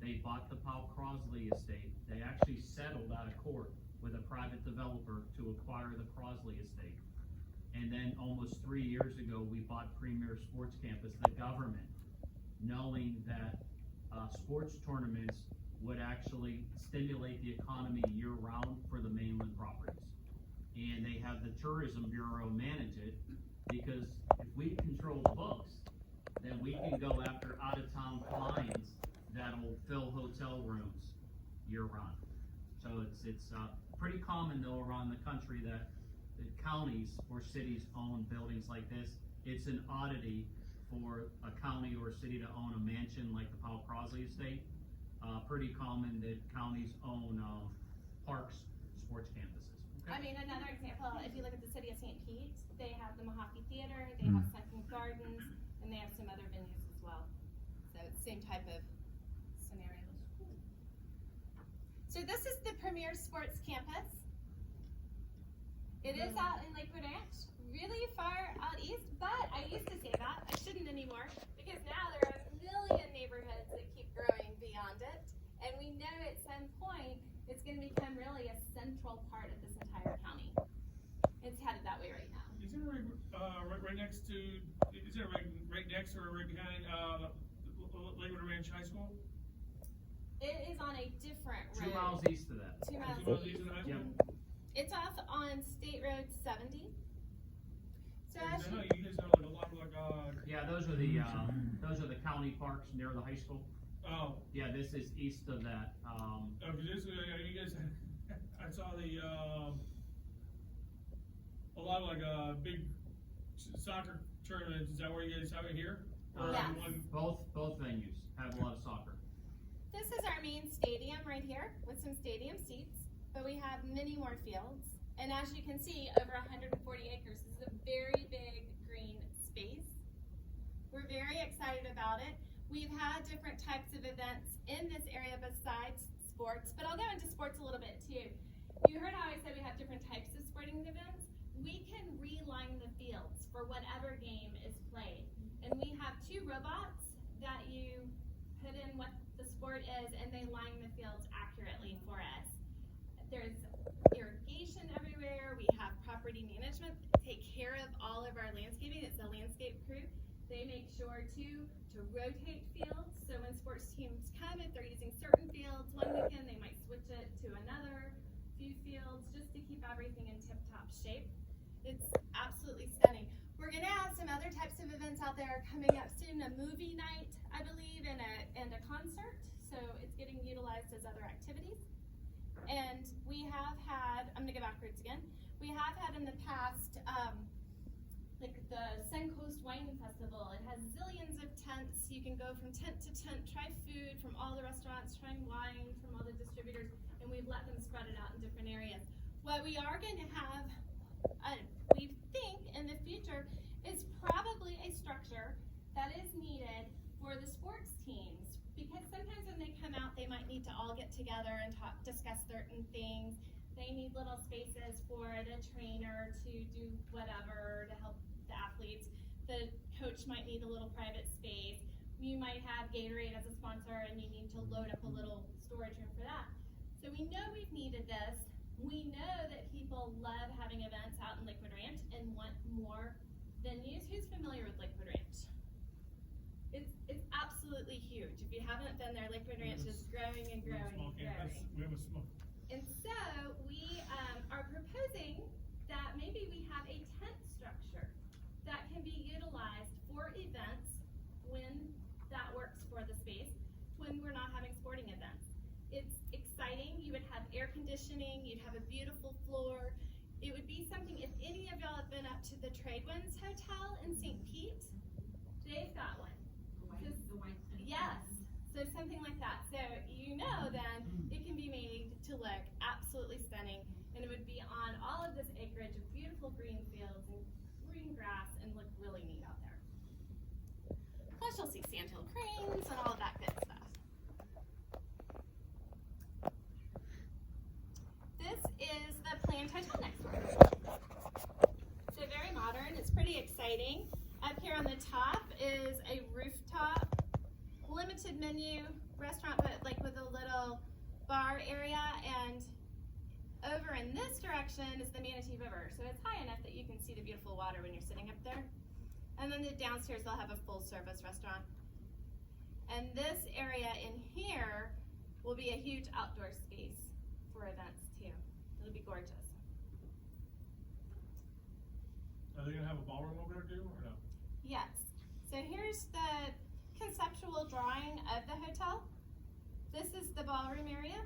They bought the Powell Crosley estate. They actually settled out of court with a private developer to acquire the Crosley estate. And then almost 3 years ago, we bought Premier Sports Campus, the government, knowing that sports tournaments would actually stimulate the economy year-round for the mainland properties. And they have the Tourism Bureau manage it, because if we control the books, then we can go after out-of-town clients that'll fill hotel rooms year-round. So it's pretty common though around the country that the counties or cities own buildings like this. It's an oddity for a county or a city to own a mansion like the Powell Crosley estate. Pretty common that counties own parks, sports campuses. I mean, another example, if you look at the city of St. Pete, they have the Mojave Theater, they have Sunken Gardens, and they have some other venues as well. So it's the same type of scenario. So this is the Premier Sports Campus. It is out in Lakewood Ranch, really far out east, but I used to say that, I shouldn't anymore, because now there are a million neighborhoods that keep growing beyond it, and we know at some point it's going to become really a central part of this entire county. It's headed that way right now. Is it right next to? Is it right next or right behind Lakewood Ranch High School? It is on a different 2 road. miles east of that. 2 miles 2 miles east. east of the high school? Yep. It's off on State Road 70. So I as know you, you guys have like a lot of Yeah, those are the county parks near the high school. oh. Yeah, this is east of that. This, you guys, I saw a lot of big soccer tournaments. Is that where you guys have it here? Or Yes. Both venues have a lot of soccer. this is our main stadium right here with some stadium seats, but we have many more fields. And as you can see, over 140 acres. This is a very big green space. We're very excited about it. We've had different types of events in this area besides sports, but I'll go into sports a little bit too. You heard how I said we have different types of sporting events. We can reline the fields for whatever game is played. And we have 2 robots that you put in what the sport is, and they line the fields accurately for us. There's irrigation everywhere. We have property management take care of all of our landscaping. It's a landscape crew. They make sure to rotate fields. So when sports teams come, if they're using certain fields one weekend, they might switch it to another few fields just to keep everything in tip-top shape. It's absolutely stunning. We're gonna have some other types of events out there coming up soon. A movie night, I believe, and a concert. So it's getting utilized as other activities. And we have had, I'm gonna go backwards again. We have had in the past, like the Suncoast Wine Festival. It has zillions of tents. You can go from tent to tent, try food from all the restaurants, try wine from all the distributors, and we've let them spread it out in different areas. What we are going to have, we think in the future, is probably a structure that is needed for the sports teams. Because sometimes when they come out, they might need to all get together and discuss certain things. They need little spaces for the trainer to do whatever to help the athletes. the coach might need a little private space. You might have Gatorade as a sponsor and you need to load up a little storage room for that. So we know we've needed this. We know that people love having events out in Lakewood Ranch and want more venues. Who's familiar with Lakewood Ranch? It's absolutely huge. If you haven't been there, Lakewood Ranch is growing and growing and growing. We have a small. And so we are proposing that maybe we have a tent structure that can be utilized for events when that works for the space, when we're not having sporting events. It's exciting. You would have air conditioning. You'd have a beautiful floor. It would be something, if any of y'all have been up to the Tradewinds Hotel in St. Pete, they've got one. Yes, so something like that. So you know then it can be made to look absolutely stunning, and it would be on all of this acreage of beautiful green fields and green grass and look really neat out there. Plus you'll see sandhill cranes and all of that good stuff. This is the planned hotel next door. So very modern, it's pretty exciting. Up here on the top is a rooftop, limited menu restaurant, but like with a little bar area, and over in this direction is the Manatee River. So it's high enough that you can see the beautiful water when you're sitting up there. And then the downstairs they'll have a full service restaurant. And this area in here will be a huge outdoor space for events too. It'll be gorgeous. Are they gonna have a ballroom over there too, or no? Yes. So here's the conceptual drawing of the hotel. This is the ballroom area.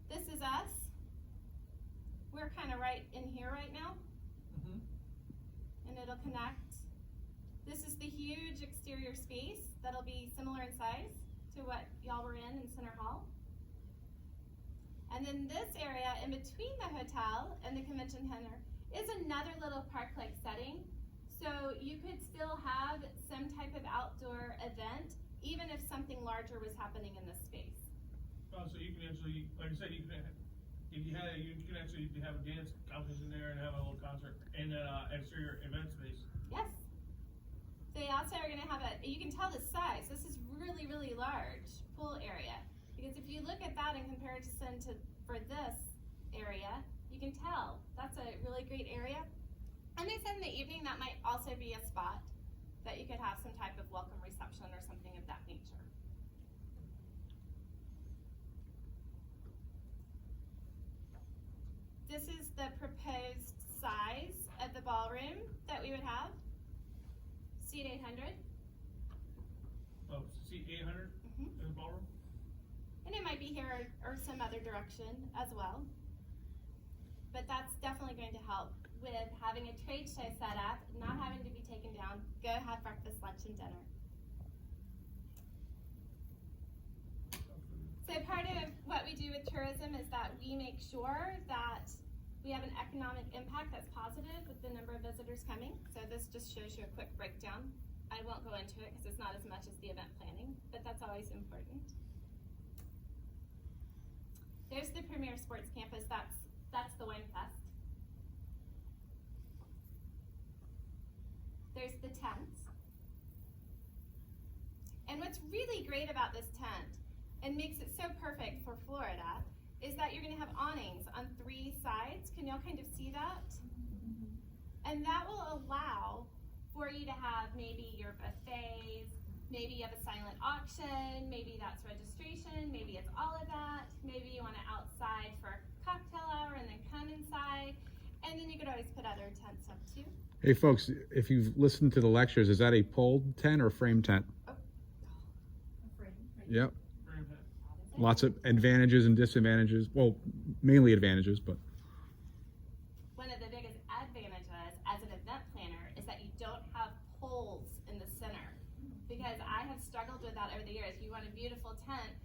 This is us. We're kind of right in here right now. And it'll connect. This is the huge exterior space that'll be similar in size to what y'all were in Center Hall. And then this area in between the hotel and the convention center is another little park-like setting. So you could still have some type of outdoor event, even if something larger was happening in this space. Oh, so you can actually, like I said, you can, if you had, you can actually have a dance competition there and have a little concert in that exterior event space. Yes. They also are gonna have you can tell the size. This is really, really large pool area. Because if you look at that in comparison for this area, you can tell that's a really great area. And they said in the evening that might also be a spot that you could have some type of welcome reception or something of that nature. This is the proposed size of the ballroom that we would have. Seat 800. Oh, seat 800 in the ballroom? And it might be here or some other direction as well. But that's definitely going to help with having a trade show set up, not having to be taken down, go have breakfast, lunch, and dinner. So part of what we do with tourism is that we make sure that we have an economic impact that's positive with the number of visitors coming. So this just shows you a quick breakdown. I won't go into it because it's not as much as the event planning, but that's always important. There's the Premier Sports Campus, that's the Wine Fest. There's the tent. And what's really great about this tent and makes it so perfect for Florida is that you're gonna have awnings on 3 sides. Can y'all kind of see that? And that will allow for you to have maybe your buffets, maybe you have a silent auction, maybe that's registration, maybe it's all of that, maybe you want it outside for cocktail hour and then come inside, and then you could always put other tents up too. Hey folks, if you've listened to the lectures, is that a pole tent or frame tent? Oh. Yep. Frame tent. Lots of advantages and disadvantages. Well, mainly advantages, but. One of the biggest advantages as an event planner is that you don't have poles in the center. Because I have struggled with that over the years. You want a beautiful tent,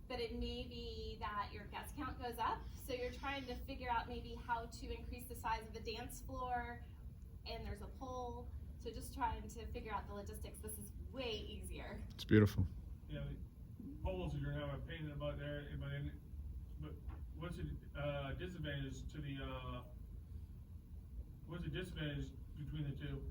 but it may be that your guest count goes up. So you're trying to figure out maybe how to increase the size of the dance floor, and there's a pole. So just trying to figure out the logistics. This is way easier. It's beautiful. Yeah, poles you're gonna have a pain about there, but what's the disadvantage to the what's the disadvantage between the two?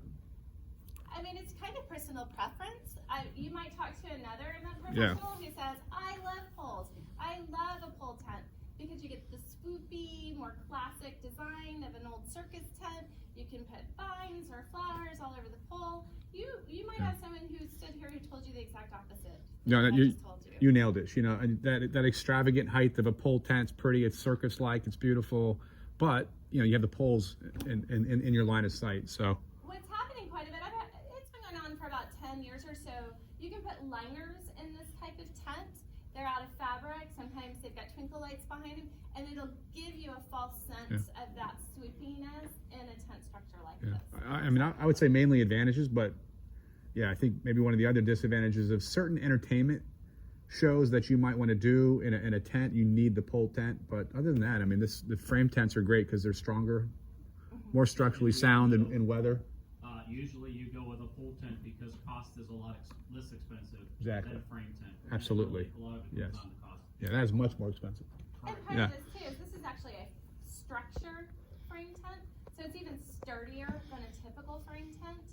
I mean, it's kind of personal preference. You might talk to another event Yeah. professional who says, I love poles. I love a pole tent because you get the swoopy, more classic design of an old circus tent. You can put vines or flowers all over the pole. You might have someone who stood here who told you the exact opposite. No, that that I you just told you. you nailed it. You know, and that extravagant height of a pole tent's pretty. It's circus-like. It's beautiful, but you know you have the poles in your line of sight. So What's happening quite a bit, it's been going on for about 10 years or so. You can put liners in this type of tent. They're out of fabric. Sometimes they've got twinkle lights behind them, and it'll give you a false sense of that swoopiness in a tent structure like this. I mean, I would say mainly advantages, but yeah, I think maybe one of the other disadvantages of certain entertainment shows that you might want to do in a tent, you need the pole tent. But other than that, I mean, the frame tents are great because they're stronger, more structurally sound in weather. Usually you go with a full tent because cost is a lot less expensive Exactly. than a frame tent. Absolutely. A lot of it Yes. goes on the cost. Yeah, that is much more expensive. And part Yeah. of this too is this is actually a structured frame tent, so it's even sturdier than a typical frame tent.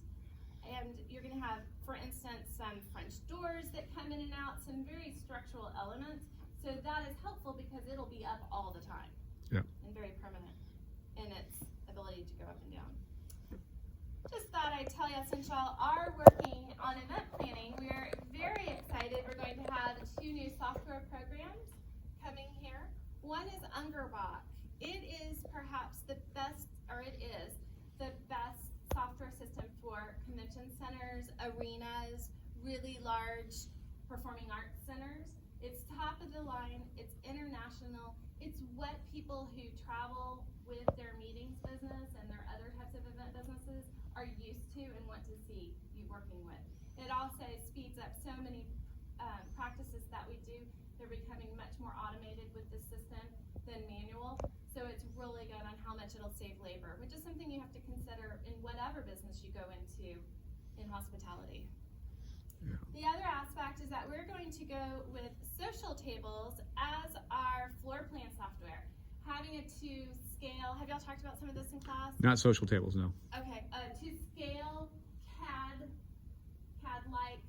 And you're going to have, for instance, some French doors that come in and out, some very structural elements. So that is helpful because it'll be up all the time. Yeah. And very permanent in its ability to go up and down. Just thought I'd tell you, since y'all are working on event planning, we're very excited. We're going to have 2 new software programs coming here. One is BACC. It is perhaps the best, or it is the best software system for convention centers, arenas, really large performing arts centers. It's top of the line, it's international, it's what people who travel with their meetings business and their other types of event businesses are used to and want to see you working with. It also speeds up so many practices that we do. They're becoming much more automated with this system than manual. So it's really good on how much it'll save labor, which is something you have to consider in whatever business you go into in hospitality. Yeah. The other aspect is that we're going to go with social tables as our floor plan software. Having it to scale, have y'all talked about some of this in class? Not social tables, no. Okay, to scale CAD-like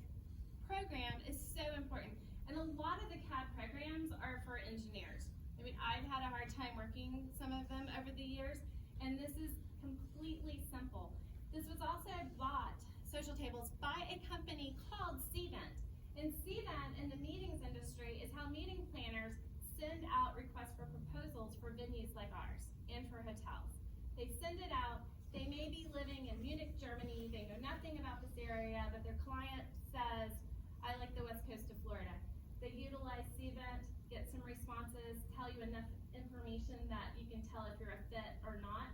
program is so important. And a lot of the CAD programs are for engineers. I mean, I've had a hard time working some of them over the years, and this is completely simple. This was also bought, social tables, by a company called Cvent. And Cvent in the meetings industry is how meeting planners send out requests for proposals for venues like ours and for hotels. They send it out. They may be living in Munich, Germany. They know nothing about this area, but their client says, I like the west coast of Florida. They utilize Cvent, get some responses, tell you enough information that you can tell if you're a fit or not.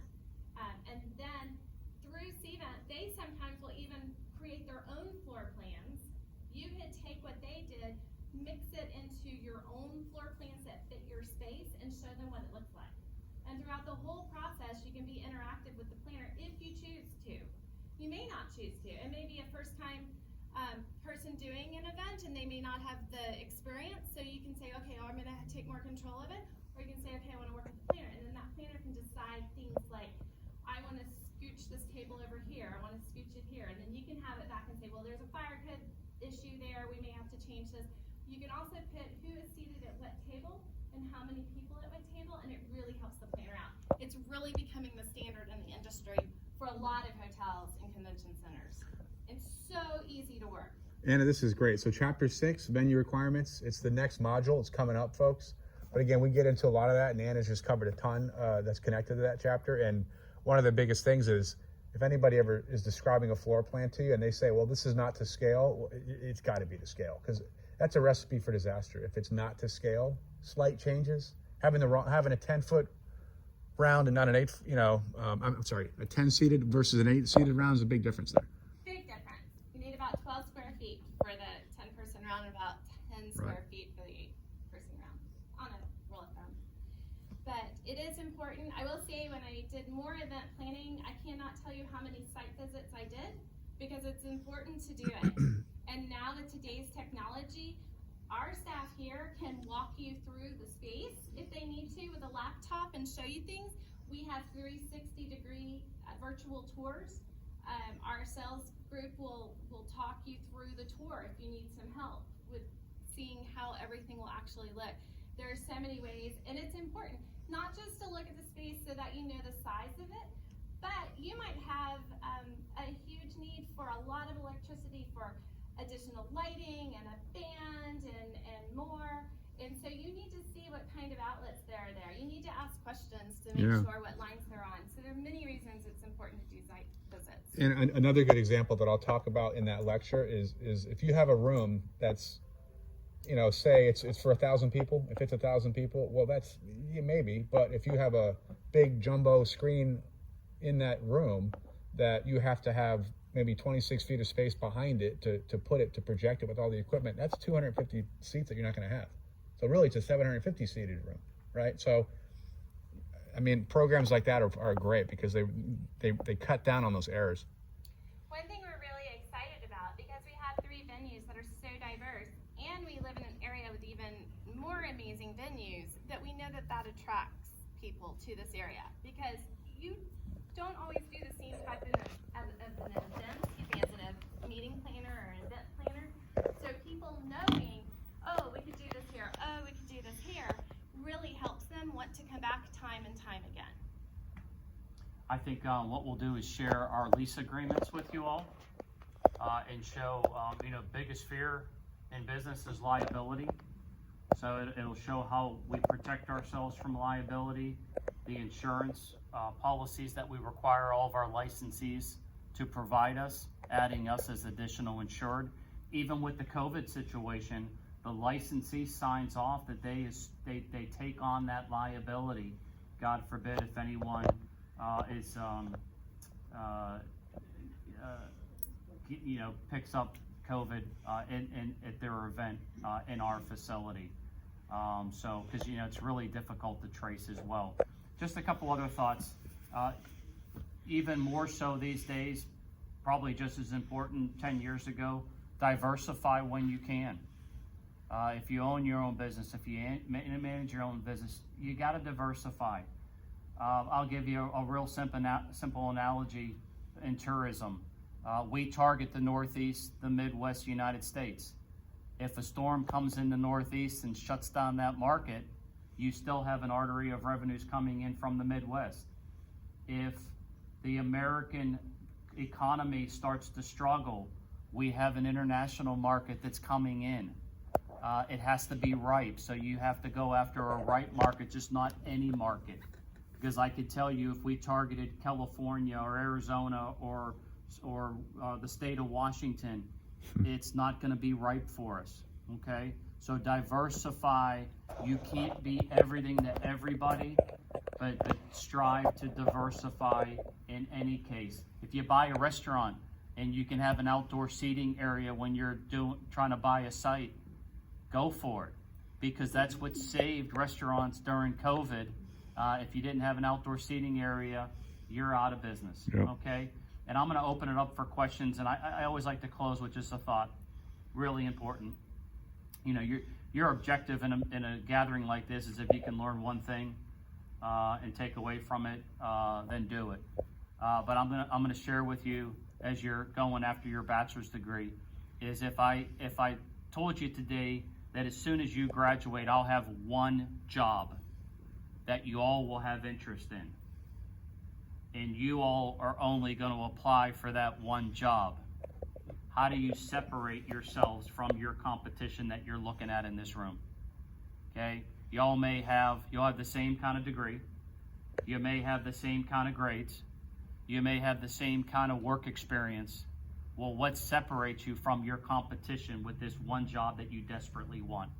And then through Cvent, they sometimes will even create their own floor plans. You can take what they did, mix it into your own floor plans that fit your space, and show them what it looks like. And throughout the whole process, you can be interactive with the planner if you choose to. You may not choose to. It may be a first-time person doing an event, and they may not have the experience, so you can say, okay, I'm going to take more control of it, or you can say, okay, I want to work with the planner, and then that planner can decide things like, I want to scooch this table over here, I want to scooch it here, and then you can have it back and say, well, there's a fire code issue there, we may have to change this. You can also put who is seated at what table and how many people at what table, and it really helps the planner out. It's really becoming the standard in the industry for a lot of hotels and convention centers. It's so easy to work. Anna, this is great. So chapter 6, venue requirements, it's the next module. It's coming up, folks. But again, we get into a lot of that, and Anna's just covered a ton that's connected to that chapter. And one of the biggest things is, if anybody ever is describing a floor plan to you and they say, well, this is not to scale, it's got to be to scale, because that's a recipe for disaster. If it's not to scale, slight changes, having a 10-foot round and not an 8, a 10-seated versus an 8-seated round is a big difference there. Big difference. You need about 12 square feet for the 10-person round and about 10 square feet for the 8-person round on a rule of thumb. But it is important. I will say, when I did more event planning, I cannot tell you how many site visits I did, because it's important to do it. And now with today's technology, our staff here can walk you through the space if they need to with a laptop and show you things. We have 360-degree virtual tours Our sales group will talk you through the tour if you need some help with seeing how everything will actually look. There are so many ways, and it's important not just to look at the space so that you know the size of it, but you might have a huge need for a lot of electricity for additional lighting and a band and more. And so you need to see what kind of outlets there are there. You need to ask questions to make sure what lines they're on. So there are many reasons it's important to do site visits. And another good example that I'll talk about in that lecture is if you have a room that's, say it's for 1,000 people. If it's 1,000 people, well, that's maybe. But if you have a big jumbo screen in that room that you have to have maybe 26 feet of space behind it to project it with all the equipment, that's 250 seats that you're not going to have. So really, it's a 750 seated room, right? So, I mean, programs like that are great because they cut down on those errors. One thing we're really excited about, because we have 3 venues that are so diverse, and we live in an area with even more amazing venues, that we know that attracts people to this area, because you don't always do the same type of an event, as a meeting planner or an event planner. So people knowing, oh, we could do this here, oh, we could do this here, really helps them want to come back time and time again. I think what we'll do is share our lease agreements with you all and show, biggest fear in business is liability. So it'll show how we protect ourselves from liability, the insurance policies that we require all of our licensees to provide us, adding us as additional insured. Even with the COVID situation, the licensee signs off that they take on that liability. God forbid if anyone picks up COVID at their event in our facility. Because it's really difficult to trace as well. Just a couple other thoughts. Even more so these days, probably just as important 10 years ago, diversify when you can. If you own your own business, if you manage your own business, you got to diversify. I'll give you a real simple analogy in tourism. We target the Northeast, the Midwest United States. If a storm comes in the Northeast and shuts down that market, you still have an artery of revenues coming in from the Midwest. If the American economy starts to struggle, we have an international market that's coming in. It has to be ripe, so you have to go after a ripe market, just not any market. Because I could tell you, if we targeted California or Arizona or the state of Washington, it's not going to be ripe for us. Okay, so diversify. You can't be everything to everybody, but strive to diversify in any case. If you buy a restaurant and you can have an outdoor seating area when you're trying to buy a site, go for it, because that's what saved restaurants during COVID. If you didn't have an outdoor seating area, you're out of business. Yep. Okay, and I'm going to open it up for questions, and I always like to close with just a thought, really important. Your objective in a gathering like this is if you can learn one thing and take away from it, then do it. But I'm gonna share with you, as you're going after your bachelor's degree, is if I told you today that as soon as you graduate, I'll have one job that you all will have interest in, and you all are only going to apply for that one job. How do you separate yourselves from your competition that you're looking at in this room? Okay, you'll have the same kind of degree, you may have the same kind of grades, you may have the same kind of work experience. Well, what separates you from your competition with this one job that you desperately want?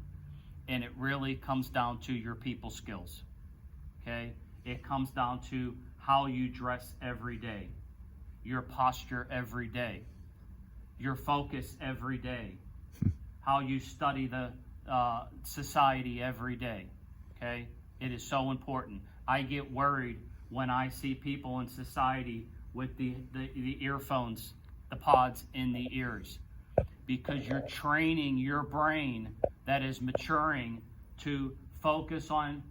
And it really comes down to your people skills. Okay, it comes down to how you dress every day, your posture every day, your focus every day, how you study the society every day. Okay, it is so important. I get worried when I see people in society with the earphones, the pods in the ears, because you're training your brain that is maturing to focus on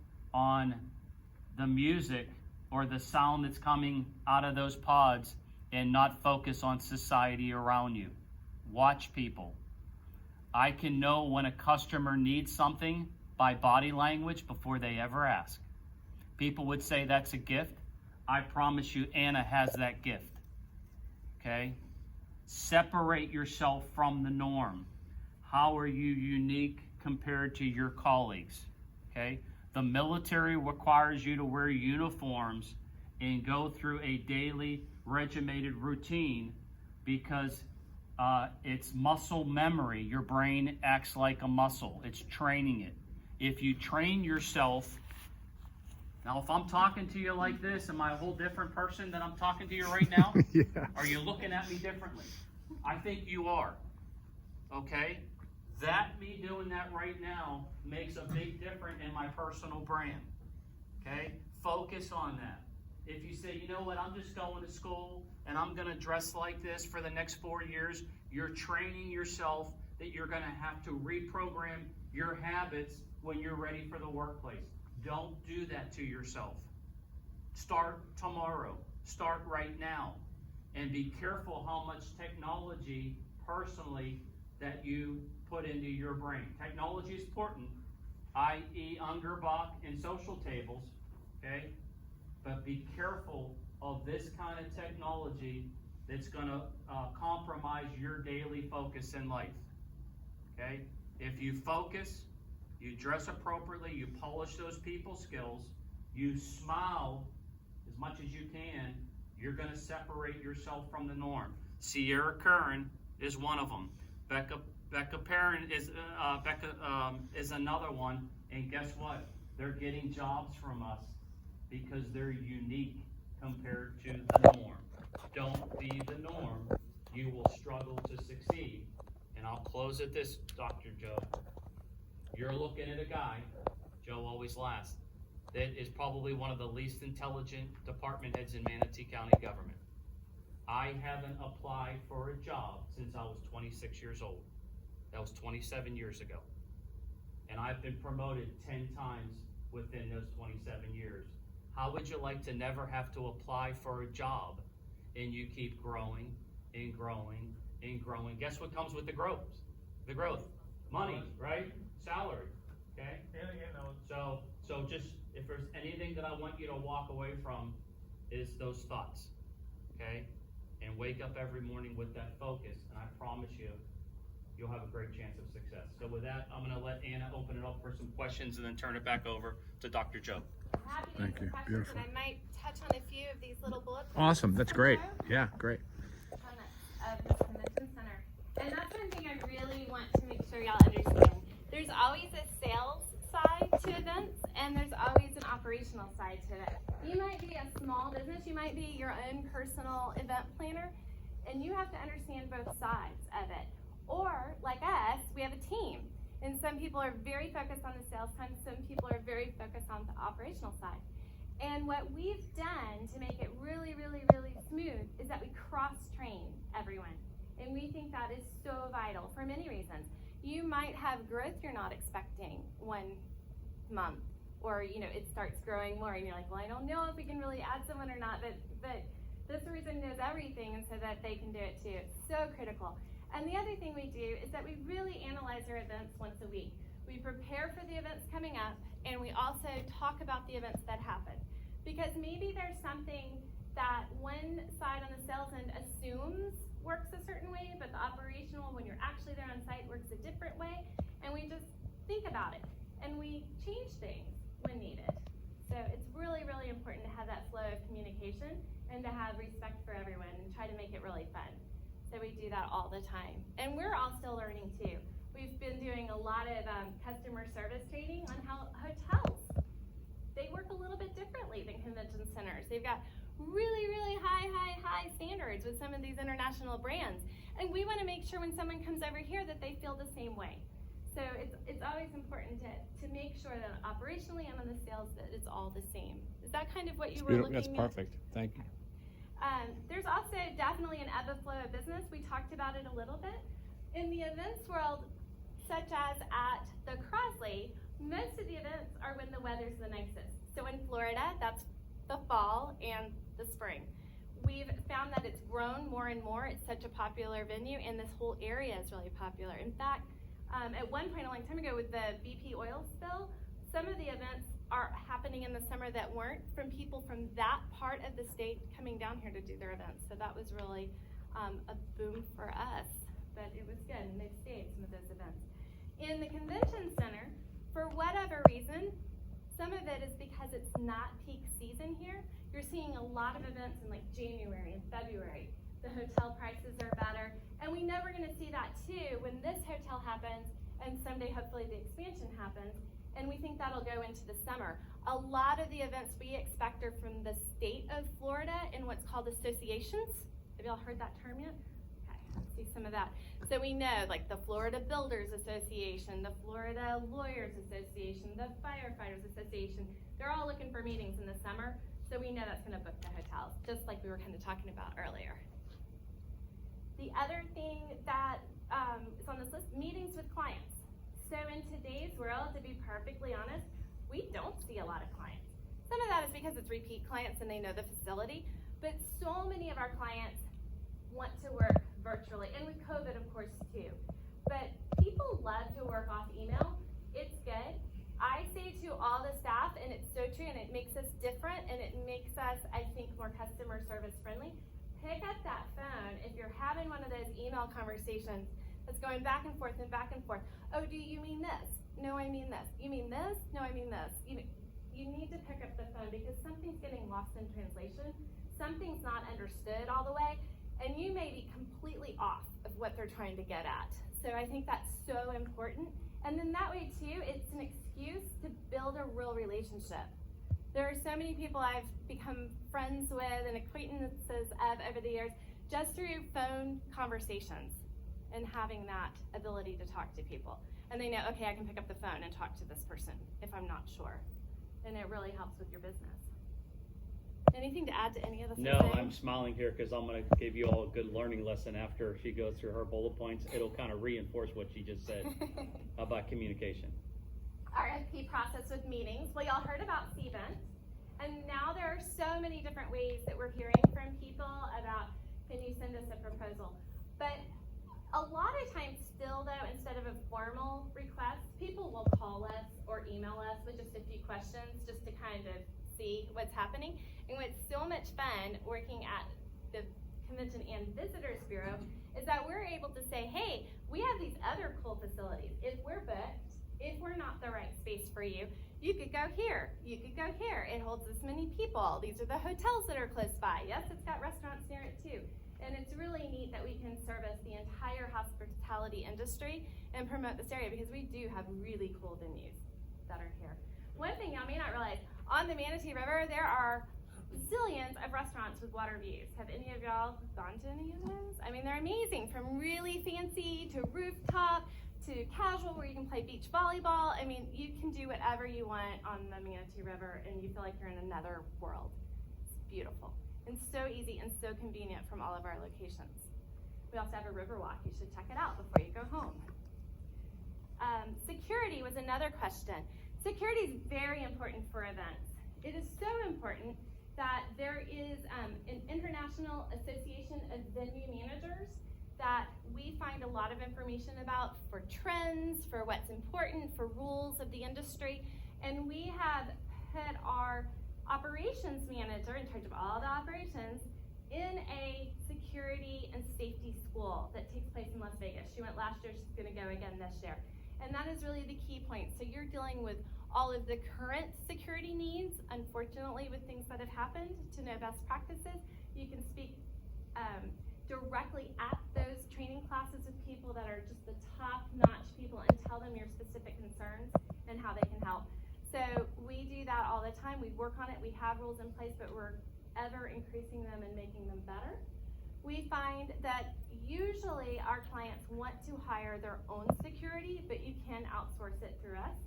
the music or the sound that's coming out of those pods and not focus on society around you. Watch people. I can know when a customer needs something by body language before they ever ask. People would say that's a gift. I promise you Anna has that gift. Okay? Separate yourself from the norm. How are you unique compared to your colleagues? Okay? The military requires you to wear uniforms and go through a daily regimented routine because it's muscle memory. Your brain acts like a muscle. It's training it. If you train yourself, now if I'm talking to you like this, am I a whole different person than I'm talking to you right now? Yeah. Are you looking at me differently? I think you are. Okay? That me doing that right now makes a big difference in my personal brand. Okay? Focus on that. If you say, you know what, I'm just going to school and I'm going to dress like this for the next 4 years, you're training yourself that you're going to have to reprogram your habits when you're ready for the workplace. Don't do that to yourself. Start tomorrow. Start right now. And be careful how much technology personally that you put into your brain. Technology is important, i.e. Ungerbach and social tables, okay? But be careful of this kind of technology that's going to compromise your daily focus in life, okay? If you focus, you dress appropriately, you polish those people skills, you smile as much as you can, you're going to separate yourself from the norm. Sierra Curran is one of them. Becca Perrin is another one, and guess what? They're getting jobs from us because they're unique compared to the norm. Don't be the norm. You will struggle to succeed. And I'll close at this, Dr. Joe. You're looking at a guy, Joe always last, that is probably one of the least intelligent department heads in Manatee County government. I haven't applied for a job since I was 26 years old. That was 27 years ago. And I've been promoted 10 times within those 27 years. How would you like to never have to apply for a job and you keep growing and growing and growing? Guess what comes with the growth? The growth. Money, right? Salary, okay? So just, if there's anything that I want you to walk away from is those thoughts, okay? And wake up every morning with that focus, and I promise you, you'll have a great chance of success. So with that, I'm gonna let Anna open it up for some questions and then turn it back over to Dr. Joe. Happy to Thank answer you. questions, Beautiful. and I might touch on a few of these little bullet points. Awesome. That's great. Yeah, great. Of this convention center. And that's one thing I really want to make sure y'all understand. There's always a sales side to events, and there's always an operational side to it. You might be a small business, you might be your own personal event planner, and you have to understand both sides of it. Or, like us, we have a team, and some people are very focused on the sales side, some people are very focused on the operational side. And what we've done to make it really, really, really smooth is that we cross-train everyone. And we think that is so vital for many reasons. You might have growth you're not expecting one month, or it starts growing more and you're like, well, I don't know if we can really add someone or not, but this person knows everything, and so that they can do it too. It's so critical. And the other thing we do is that we really analyze our events once a week. We prepare for the events coming up, and we also talk about the events that happen. Because maybe there's something that one side on the sales end assumes works a certain way, but the operational, when you're actually there on site, works a different way, and we just think about it, and we change things when needed. So it's really, really important to have that flow of communication and to have respect for everyone and try to make it really fun. So we do that all the time. And we're all still learning too. We've been doing a lot of customer service training on how hotels, they work a little bit differently than convention centers. They've got really, really high standards with some of these international brands. And we want to make sure when someone comes over here that they feel the same way. So it's always important to make sure that operationally and on the sales that it's all the same. Is that kind of what you were looking at? That's perfect. Thank you. There's also definitely an ebb and flow of business. We talked about it a little bit. In the events world, such as at the Crosley, most of the events are when the weather's the nicest. So in Florida, that's the fall and the spring. We've found that it's grown more and more. It's such a popular venue, and this whole area is really popular. In fact, at one point a long time ago with the BP oil spill, some of the events are happening in the summer that weren't from people from that part of the state coming down here to do their events. So that was really a boom for us, but it was good, and they've stayed, some of those events. In the convention center, for whatever reason, some of it is because it's not peak season here. You're seeing a lot of events in like January and February. The hotel prices are better, and we know we're gonna see that too when this hotel happens, and someday hopefully the expansion happens, and we think that'll go into the summer. A lot of the events we expect are from the state of Florida in what's called associations. Have y'all heard that term yet? Okay, let's see some of that. So we know like the Florida Builders Association, the Florida Lawyers Association, the Firefighters Association, they're all looking for meetings in the summer, so we know that's gonna book the hotels, just like we were kind of talking about earlier. The other thing that is on this list, meetings with clients. So in today's world, to be perfectly honest, we don't see a lot of clients. Some of that is because it's repeat clients and they know the facility, but so many of our clients want to work virtually, and with COVID, of course, too. But people love to work off email. It's good. I say to all the staff, and it's so true, and it makes us different, and it makes us, I think, more customer service friendly. Pick up that phone if you're having one of those email conversations that's going back and forth and back and forth. Oh, do you mean this? No, I mean this. You mean this? No, I mean this. You need to pick up the phone because something's getting lost in translation. Something's not understood all the way, and you may be completely off of what they're trying to get at. So I think that's so important. And then that way too, it's an excuse to build a real relationship. There are so many people I've become friends with and acquaintances of over the years just through phone conversations and having that ability to talk to people. And they know, okay, I can pick up the phone and talk to this person if I'm not sure. And it really helps with your business. Anything to add to any of the things? No, I'm smiling here because I'm going to give you all a good learning lesson after she goes through her bullet points. It'll kind of reinforce what she just said about communication. RFP process with meetings. Well, y'all heard about CVent, and now there are so many different ways that we're hearing from people about, can you send us a proposal? But a lot of times still though, instead of a formal request, people will call us or email us with just a few questions just to kind of see what's happening. And what's so much fun working at the Convention and Visitors Bureau is that we're able to say, hey, we have these other cool facilities. If we're booked, if we're not the right space for you, you could go here, you could go here. It holds this many people. These are the hotels that are close by. Yes, it's got restaurants near it too. And it's really neat that we can service the entire hospitality industry and promote this area because we do have really cool venues that are here. One thing y'all may not realize, on the Manatee River, there are zillions of restaurants with water views. Have any of y'all gone to any of those? I mean, they're amazing, from really fancy to rooftop to casual where you can play beach volleyball. I mean, you can do whatever you want on the Manatee River and you feel like you're in another world. It's beautiful and so easy and so convenient from all of our locations. We also have a river walk. You should check it out before you go home. Security was another question. Security is very important for events. It is so important that there is an International Association of Venue Managers that we find a lot of information about for trends, for what's important, for rules of the industry. And we have put our operations manager in charge of all the operations in a security and safety school that takes place in Las Vegas. She went last year, she's gonna go again this year. And that is really the key point. So you're dealing with all of the current security needs, unfortunately with things that have happened, to know best practices. You can speak directly at those training classes with people that are just the top-notch people and tell them your specific concerns and how they can help. So we do that all the time. We work on it. We have rules in place, but we're ever increasing them and making them better. We find that usually our clients want to hire their own security, but you can outsource it through us.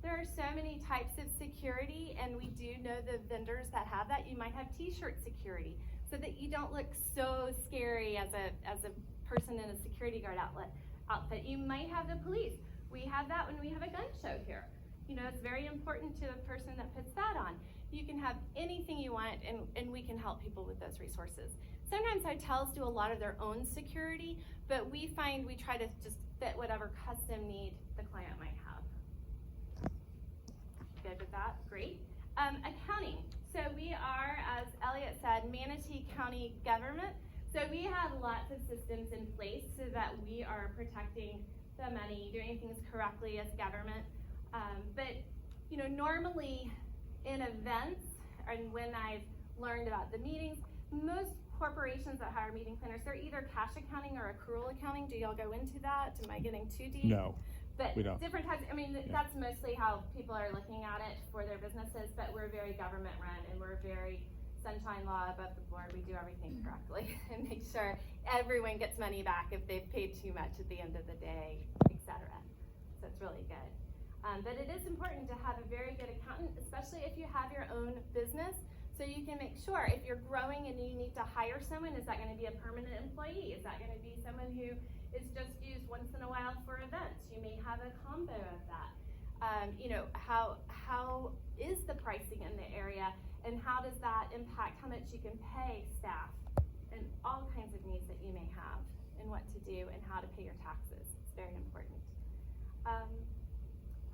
There are so many types of security, and we do know the vendors that have that. You might have t-shirt security so that you don't look so scary as a person in a security guard outfit. You might have the police. We have that when we have a gun show here. You know, it's very important to the person that puts that on. You can have anything you want, and we can help people with those resources. Sometimes hotels do a lot of their own security, but we find we try to just fit whatever custom need the client might have. Good with that? Great. Accounting. So we are, as Elliot said, Manatee County government. So we have lots of systems in place so that we are protecting the money, doing things correctly as government. But you know, normally in events, and when I've learned about the meetings, most corporations that hire meeting planners, they're either cash accounting or accrual accounting. Do y'all go into that? Am I getting too deep? No, but we don't. Different types. I mean, that's mostly how people are looking at it for their businesses. But we're very government run, and we're very sunshine law above the board. We do everything correctly and make sure everyone gets money back if they've paid too much at the end of the day, etc. So it's really good. But it is important to have a very good accountant, especially if you have your own business, so you can make sure if you're growing and you need to hire someone, is that going to be a permanent employee? Is that going to be someone who is just used once in a while for events? You may have a combo of that. You know, how is the pricing in the area, and how does that impact how much you can pay staff, and all kinds of needs that you may have, and what to do, and how to pay your taxes. It's very important.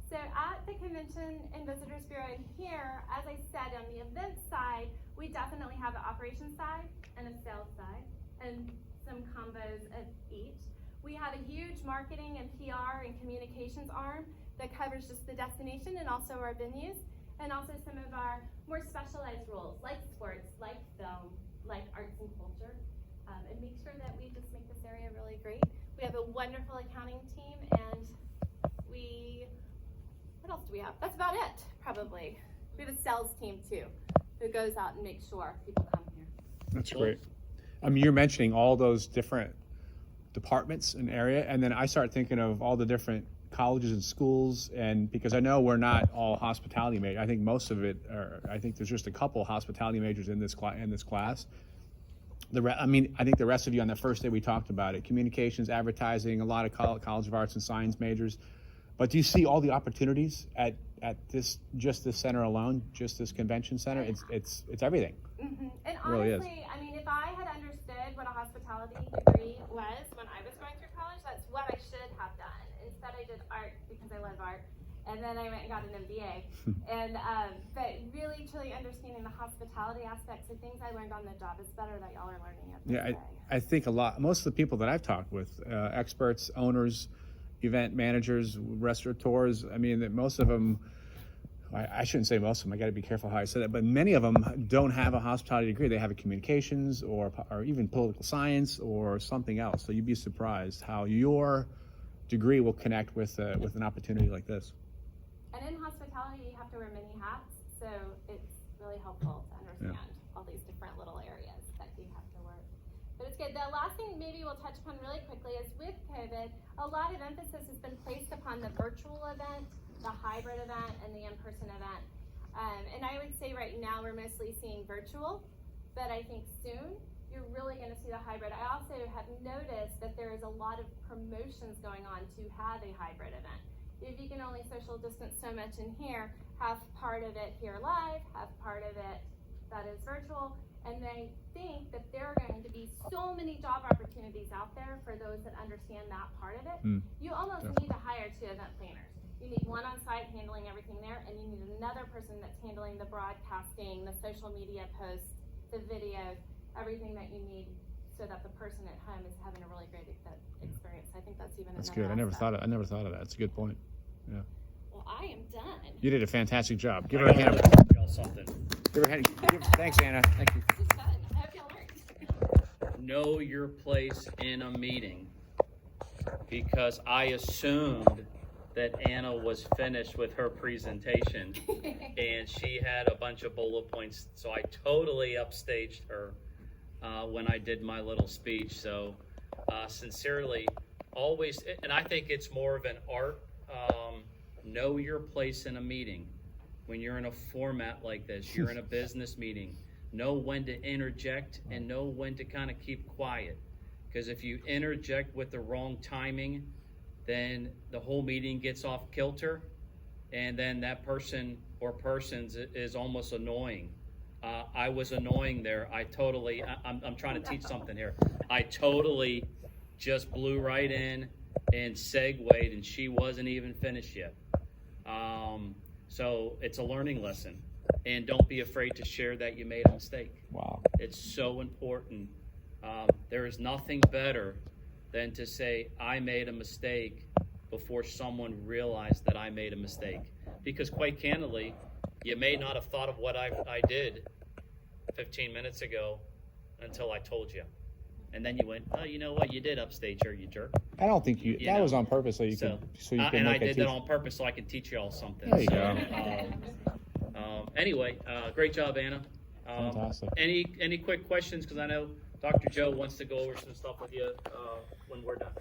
So at the Convention and Visitors Bureau in here, as I said, on the event side, we definitely have an operations side and a sales side, and some combos of each. We have a huge marketing and PR and communications arm that covers just the destination and also our venues, and also some of our more specialized roles, like sports, like film, like arts and culture, and make sure that we just make this area really great. We have a wonderful accounting team, and what else do we have? That's about it, probably. We have a sales team too, who goes out and makes sure people come here. That's great. I mean, you're mentioning all those different departments and area, and then I start thinking of all the different colleges and schools, and because I know we're not all hospitality majors. I think most of it are, I think there's just a couple hospitality majors in this class. I think the rest of you on the first day we talked about it, communications, advertising, a lot of College of Arts and Science majors. But do you see all the opportunities at this center alone, just this convention center? It's everything. Mm-hmm. And Really honestly, I mean, if I had understood what a hospitality degree was when I was going through college, that's what I should have done. Instead, I did art because I love art, and then I went and got an MBA. And but really, truly understanding the hospitality aspects of things I learned on the job is better that y'all are learning it. Yeah, I think most of the people that I've talked with, experts, owners, event managers, restaurateurs, I mean, that most of them, I shouldn't say most of them, I got to be careful how I say that, but many of them don't have a hospitality degree. They have a communications or even political science or something else. So you'd be surprised how your degree will connect with an opportunity like this. And in hospitality, you have to wear many hats, so it's really helpful to understand all these different little areas that you have to work. But it's good. The last thing maybe we'll touch upon really quickly is with COVID, a lot of emphasis has been placed upon the virtual event, the hybrid event, and the in-person event. And I would say right now we're mostly seeing virtual, but I think soon you're really going to see the hybrid. I also have noticed that there is a lot of promotions going on to have a hybrid event. If you can only social distance so much in here, have part of it here live, have part of it that is virtual, and they think that there are going to be so many job opportunities out there for those that understand that part of it. You almost need to hire 2 event planners. You need one on site handling everything there, and you need another person that's handling the broadcasting, the social media posts, the videos, everything that you need so that the person at home is having a really great experience. I think that's even That's another good. I never aspect. thought of that. That's a good point. Yeah. Well, I am done. You did a fantastic job. Give her a hand. Y'all something. Give her a hand. Thanks, Anna. Thank you. This is fun. I hope y'all learned. Know your place in a meeting, because I assumed that Anna was finished with her presentation and she had a bunch of bullet points, so I totally upstaged her when I did my little speech. So sincerely, always, and I think it's more of an art, know your place in a meeting. When you're in a format like this, you're in a business meeting, know when to interject and know when to kind of keep quiet. Because if you interject with the wrong timing, then the whole meeting gets off kilter, and then that person or persons is almost annoying. I was annoying there. I'm trying to teach something here. I totally just blew right in and segued, and she wasn't even finished yet. So it's a learning lesson. And don't be afraid to share that you made a mistake. Wow. It's so important. There is nothing better than to say, I made a mistake before someone realized that I made a mistake. Because quite candidly, you may not have thought of what I did 15 minutes ago until I told you. And then you went, oh, you know what? You did upstage her, you jerk. I don't think you. That know? was on purpose, so you So, could. and I did that on purpose so I could teach you all something. There you So, anyway, great job, Anna. Fantastic. Any quick questions? Because I know Dr. Joe wants to go over some stuff with you when we're done. I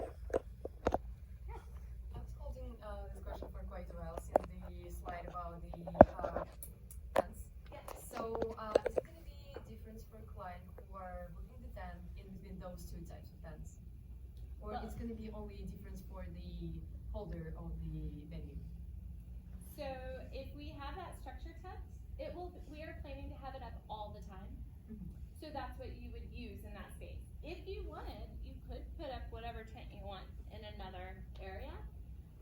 was holding this question for quite a while since the slide about the tents. So is it going to be different for clients who are booking the tent in between those two types of tents? Or Well, it's going to be only difference for the holder of the venue? So if we have that structure tent, we are planning to have it up all the time. So that's what you would use in that space. If you wanted, you could put up whatever tent you want in another area.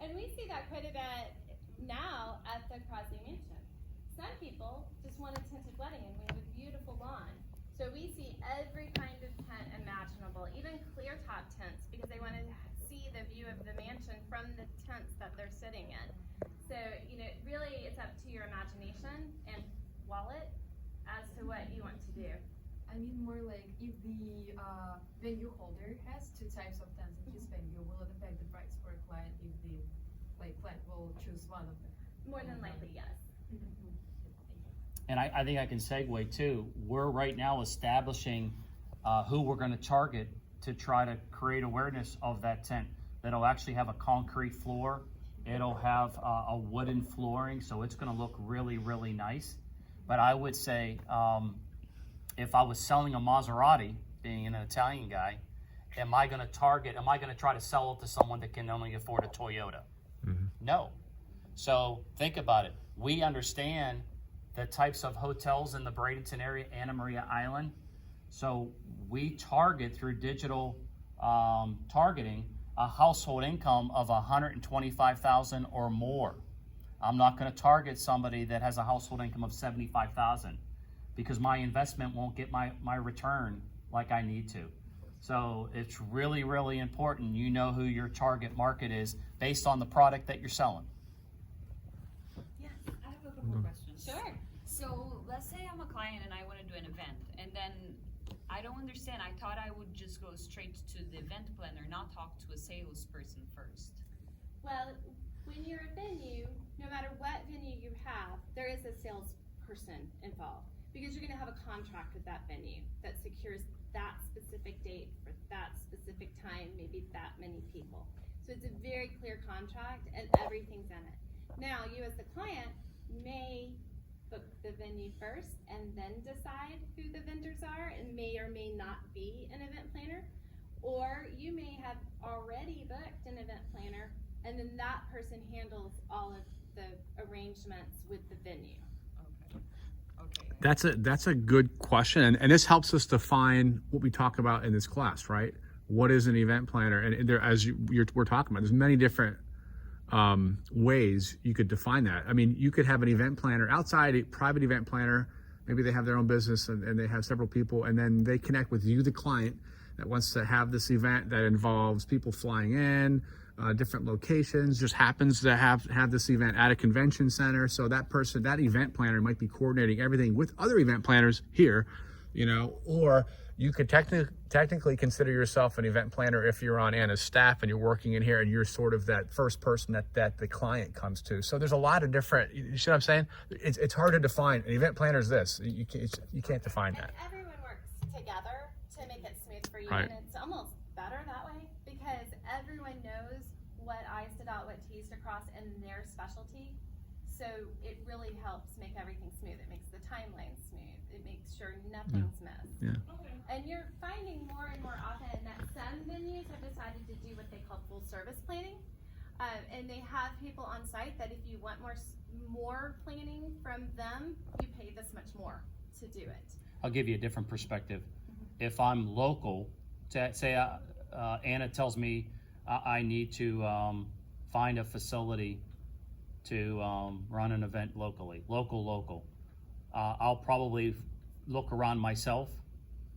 And we see that quite a bit now at the Crosley Mansion. Some people just want a tented wedding, and we have a beautiful lawn. So we see every kind of tent imaginable, even clear top tents, because they want to see the view of the mansion from the tents that they're sitting in. So, really it's up to your imagination and wallet as to what you want to do. I mean more like if the venue holder has two types of tents in his venue, will it affect the price for a client if the client will choose one of them? More than likely, yes. And I think I can segue too. We're right now establishing who we're going to target to try to create awareness of that tent. That'll actually have a concrete floor. It'll have a wooden flooring, so it's going to look really, really nice. But I would say if I was selling a Maserati, being an Italian guy, am I going to try to sell it to someone that can only afford a Toyota? Mm-hmm. No. So think about it. We understand the types of hotels in the Bradenton area, Anna Maria Island. So we target through digital targeting a household income of $125,000 or more. I'm not going to target somebody that has a household income of $75,000 because my investment won't get my return like I need to. So it's really, really important you know who your target market is based on the product that you're selling. I have a couple questions. Sure. So let's say I'm a client and I want to do an event, and then I don't understand. I thought I would just go straight to the event planner, not talk to a salesperson first. Well, when you're a venue, no matter what venue you have, there is a salesperson involved because you're going to have a contract with that venue that secures that specific date for that specific time, maybe that many people. So it's a very clear contract and everything's in it. Now, you as the client may book the venue first and then decide who the vendors are and may or may not be an event planner. Or you may have already booked an event planner and then that person handles all of the arrangements with the venue. Okay. That's a good question, and this helps us define what we talk about in this class, right? What is an event planner? And there, as we're talking about, there's many different ways you could define that. I mean, you could have an event planner outside, a private event planner. Maybe they have their own business and they have several people, and then they connect with you, the client, that wants to have this event that involves people flying in, different locations, just happens to have this event at a convention center. So that person, that event planner might be coordinating everything with other event planners here, or you could technically consider yourself an event planner if you're on Anna's staff and you're working in here and you're sort of that first person that the client comes to. So there's a lot of different, you see what I'm saying? It's hard to define. An event planner is this. You can't define that. And everyone works together to make it smooth for you, Right. and it's almost better that way because everyone knows what I's to dot, what T's to cross in their specialty. So it really helps make everything smooth. It makes the timeline smooth. It makes sure nothing's missed. Yeah. And you're finding more and more often that some venues have decided to do what they call full service planning. And they have people on site that if you want more planning from them, you pay this much more. to do it. I'll give you a different perspective. If I'm local, say Anna tells me I need to find a facility to run an event locally, local. I'll probably look around myself,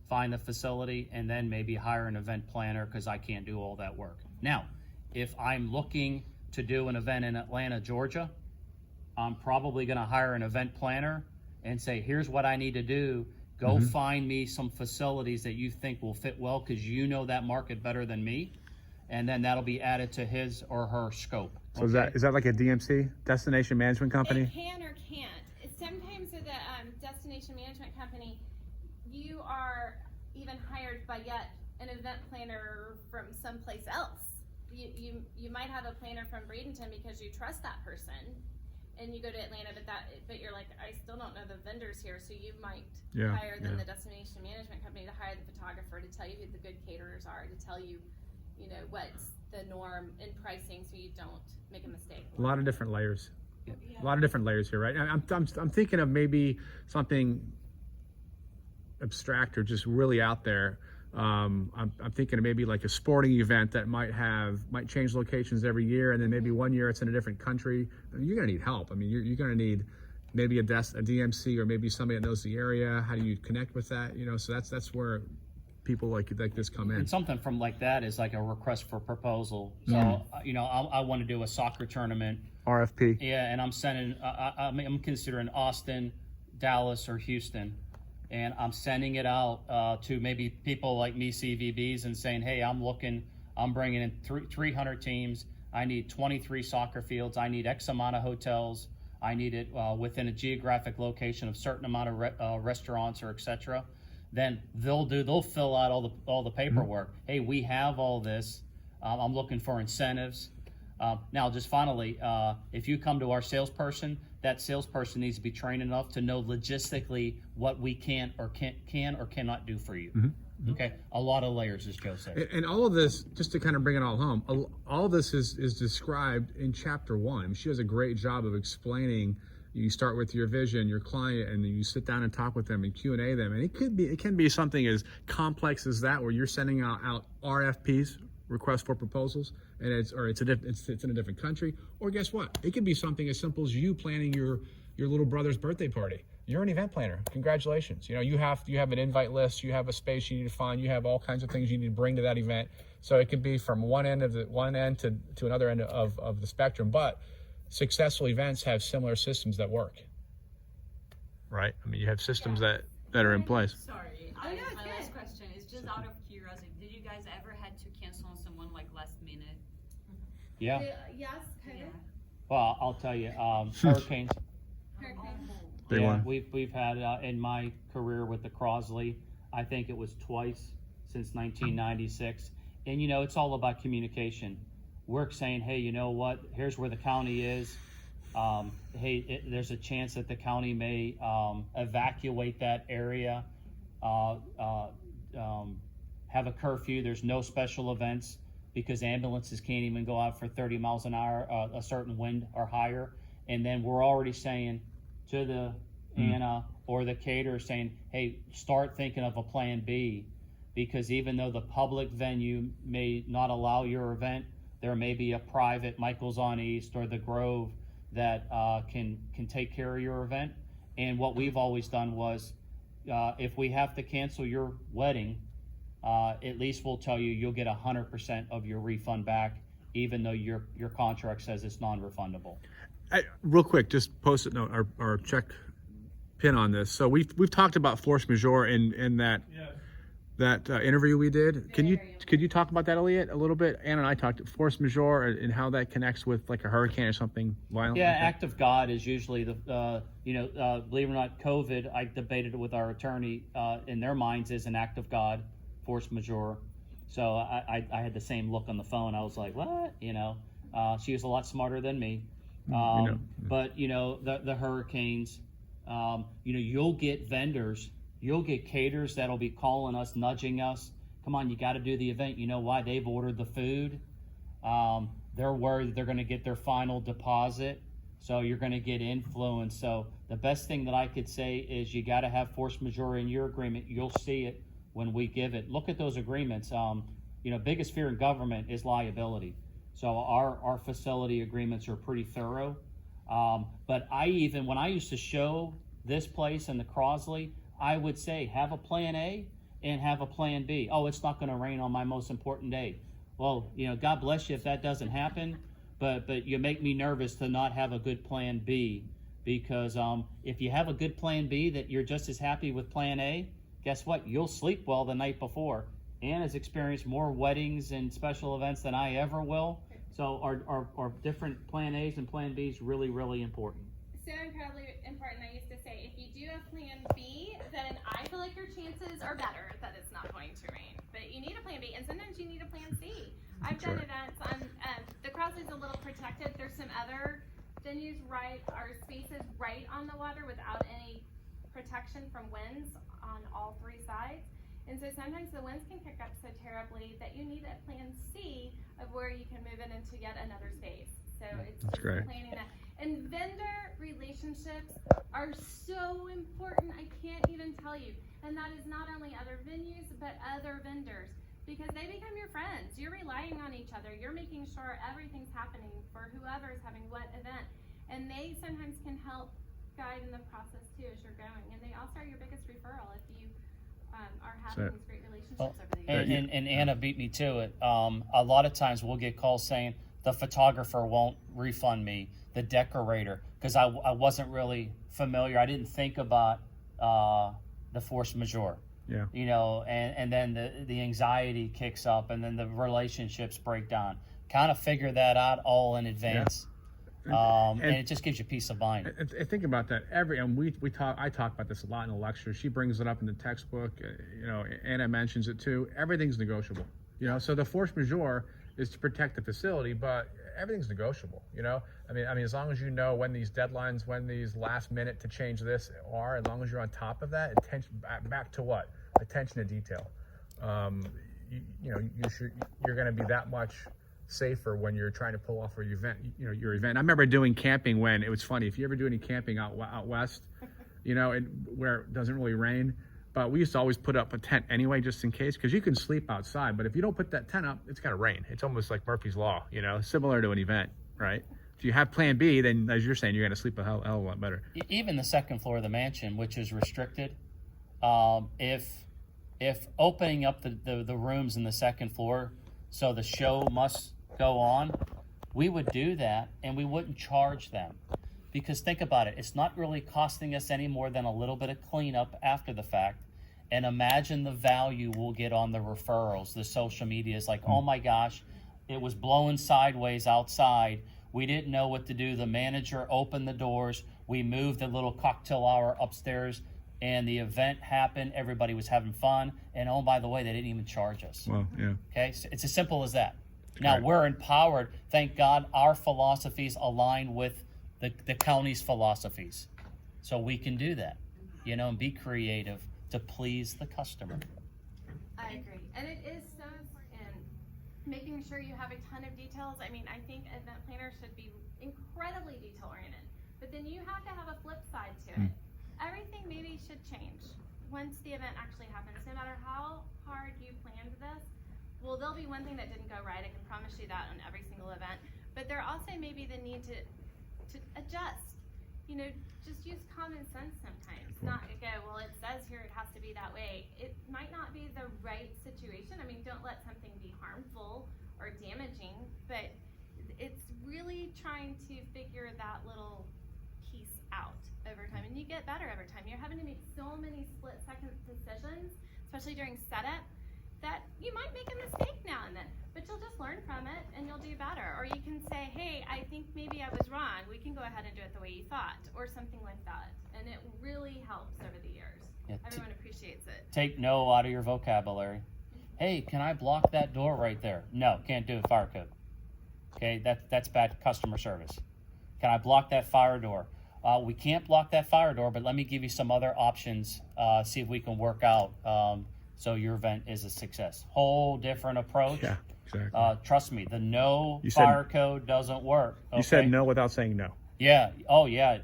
find the facility, and then maybe hire an event planner because I can't do all that work. Now, if I'm looking to do an event in Atlanta, Georgia, I'm probably going to hire an event planner and say, here's what I need to do. Go find me some facilities that you think will fit well because you know that market better than me. And then that'll be added to his or her scope. So is that like a DMC, Destination Management Company? It can or can't. Sometimes with a destination management company, you are even hired by yet an event planner from someplace else. You might have a planner from Bradenton because you trust that person, and you go to Atlanta, but you're like, I still don't know the vendors here, so you might hire the destination management company to hire the photographer to tell you who the good caterers are, to tell you, what's the norm in pricing, so you don't make a mistake. A lot of different layers. A lot of different layers here, right? I'm thinking of maybe something abstract or just really out there. I'm thinking of maybe like a sporting event that might change locations every year, and then maybe one year it's in a different country. I mean, you're gonna need help. I mean, you're gonna need maybe a DMC or maybe somebody that knows the area. How do you connect with that? So that's where people like this come in. And something from like that is like a request for proposal. So I want to do a soccer tournament. RFP. Yeah, and I'm sending. I'm considering Austin, Dallas, or Houston, and I'm sending it out to maybe people like me, CVBs, and saying, hey, I'm bringing in 300 teams. I need 23 soccer fields. I need X amount of hotels. I need it within a geographic location of certain amount of restaurants or etc. Then they'll fill out all the paperwork. Hey, we have all this. I'm looking for incentives. Now, just finally, if you come to our salesperson, that salesperson needs to be trained enough to know logistically what we can or cannot do for you. Okay, a lot of layers, as Joe said. And all of this, just to kind of bring it all home, all this is described in chapter 1. She does a great job of explaining. You start with your vision, your client, and then you sit down and talk with them and Q&A them. And it can be something as complex as that, where you're sending out RFPs, requests for proposals, and it's in a different country. Or guess what? It could be something as simple as you planning your little brother's birthday party. You're an event planner. Congratulations. You have an invite list. You have a space you need to find. You have all kinds of things you need to bring to that event. So it could be from one end to another end of the spectrum. But successful events have similar systems that work. Right? I mean, you have systems that are in place. Sorry, no, it's my good. last question is just out of curiosity. Did you guys ever had to cancel on someone like last minute? Yeah. Yes, kind of. Well, I'll tell you, hurricanes. Big one. We've had in my career with the Crosley, I think it was twice since 1996. And it's all about communication. We're saying, hey, you know what? Here's where the county is. There's a chance that the county may evacuate that area, have a curfew. There's no special events because ambulances can't even go out for 30 miles an hour, a certain wind or higher. And then we're already saying to the Anna or the caterer saying, hey, start thinking of a plan B, because even though the public venue may not allow your event, there may be a private Michael's on East or the Grove that can take care of your event. And what we've always done was, if we have to cancel your wedding, at least we'll tell you you'll get 100% of your refund back, even though your contract says it's non-refundable. Real quick, just post-it note or check pin on this. So we've talked about force majeure in that interview we did. Could you talk about that, Elliot, a little bit? Ann and I talked force majeure and how that connects with like a hurricane or something violent. Yeah, like act of God is usually the believe it or not, COVID. I debated it with our attorney. In their minds, is an act of God, force majeure. So I had the same look on the phone. I was like, what? She was a lot smarter than me. But the hurricanes. You'll get vendors. You'll get caterers that'll be calling us, nudging us. Come on, you got to do the event. You know why? They've ordered the food. They're worried they're going to get their final deposit. So you're gonna get influence. So the best thing that I could say is you gotta have force majeure in your agreement. You'll see it when we give it. Look at those agreements. Biggest fear in government is liability. So our facility agreements are pretty thorough. But when I used to show this place in the Crosley, I would say, have a plan A and have a plan B. Oh, it's not gonna rain on my most important day. Well, God bless you if that doesn't happen, but you make me nervous to not have a good plan B, because if you have a good plan B that you're just as happy with plan A, guess what? You'll sleep well the night before. Ann has experienced more weddings and special events than I ever will. So our different plan A's and plan B's really, really important. So incredibly important. I used to say, if you do a plan B, then I feel like your chances are better that it's not going to rain. But you need a plan B, and sometimes you need a plan C. I've done events on, the Crosley's a little protected. There's some other venues our spaces right on the water without any protection from winds on all three sides. And so sometimes the winds can kick up so terribly that you need a plan C of where you can move it into yet another space. So it's just planning that. And vendor relationships are so important, I can't even tell you. And that is not only other venues, but other vendors, because they become your friends. You're relying on each other. You're making sure everything's happening for whoever is having what event. And they sometimes can help guide in the process too as you're going. And they also are your biggest referral if you are having these great relationships over the years. And Anna beat me to it. A lot of times we'll get calls saying the photographer won't refund me, the decorator, because I wasn't really familiar. I didn't think about the force majeure. Yeah. And then the anxiety kicks up, and then the relationships break down. Kind of figure that out all in advance. Yeah. And it just gives you peace of mind. And think about that. I talk about this a lot in the lecture. She brings it up in the textbook. Anna mentions it too. Everything's negotiable. So the force majeure is to protect the facility, but everything's negotiable. I mean, as long as you know when these deadlines, when these last minute to change this are, as long as you're on top of that, attention back to what? Attention to detail. You're going to be that much safer when you're trying to pull off your event. I remember doing camping when it was funny. If you ever do any camping out west, where it doesn't really rain, but we used to always put up a tent anyway, just in case, because you can sleep outside. But if you don't put that tent up, it's got to rain. It's almost like Murphy's Law, similar to an event, right? If you have plan B, then as you're saying, you're going to sleep a hell of a lot better. Even the second floor of the mansion, which is restricted, if opening up the rooms in the second floor, so the show must go on, we would do that, and we wouldn't charge them. Because think about it, it's not really costing us any more than a little bit of cleanup after the fact. And imagine the value we'll get on the referrals. The social media is like, oh my gosh, it was blowing sideways outside. We didn't know what to do. The manager opened the doors. We moved the little cocktail hour upstairs, and the event happened. Everybody was having fun. And oh, by the way, they didn't even charge us. Well, yeah. Okay, so it's as simple as that. Now, we're empowered. Thank God our philosophies align with the county's philosophies. So we can do that, and be creative to please the customer. I agree. And it is so important making sure you have a ton of details. I mean, I think event planners should be incredibly detail oriented, but then you have to have a flip side to it. Everything maybe should change once the event actually happens. No matter how hard you planned this, well, there'll be one thing that didn't go right. I can promise you that on every single event. But there also may be the need to adjust. Just use common sense sometimes. Not go, well, it says here it has to be that way. It might not be the right situation. I mean, don't let something be harmful or damaging, but it's really trying to figure that little piece out over time. And you get better over time. You're having to make so many split-second decisions, especially during setup, that you might make a mistake now and then, but you'll just learn from it and you'll do better. Or you can say, hey, I think maybe I was wrong. We can go ahead and do it the way you thought, or something like that. And it really helps over the years. Yeah, everyone appreciates it. Take no out of your vocabulary. Hey, can I block that door right there? No, can't do it, fire code. Okay, that's bad customer service. Can I block that fire door? We can't block that fire door, but let me give you some other options, see if we can work out so your event is a success. Whole different approach. Yeah, exactly. Trust me, the fire code doesn't work. Okay? You said no without saying no. Yeah. Oh, yeah.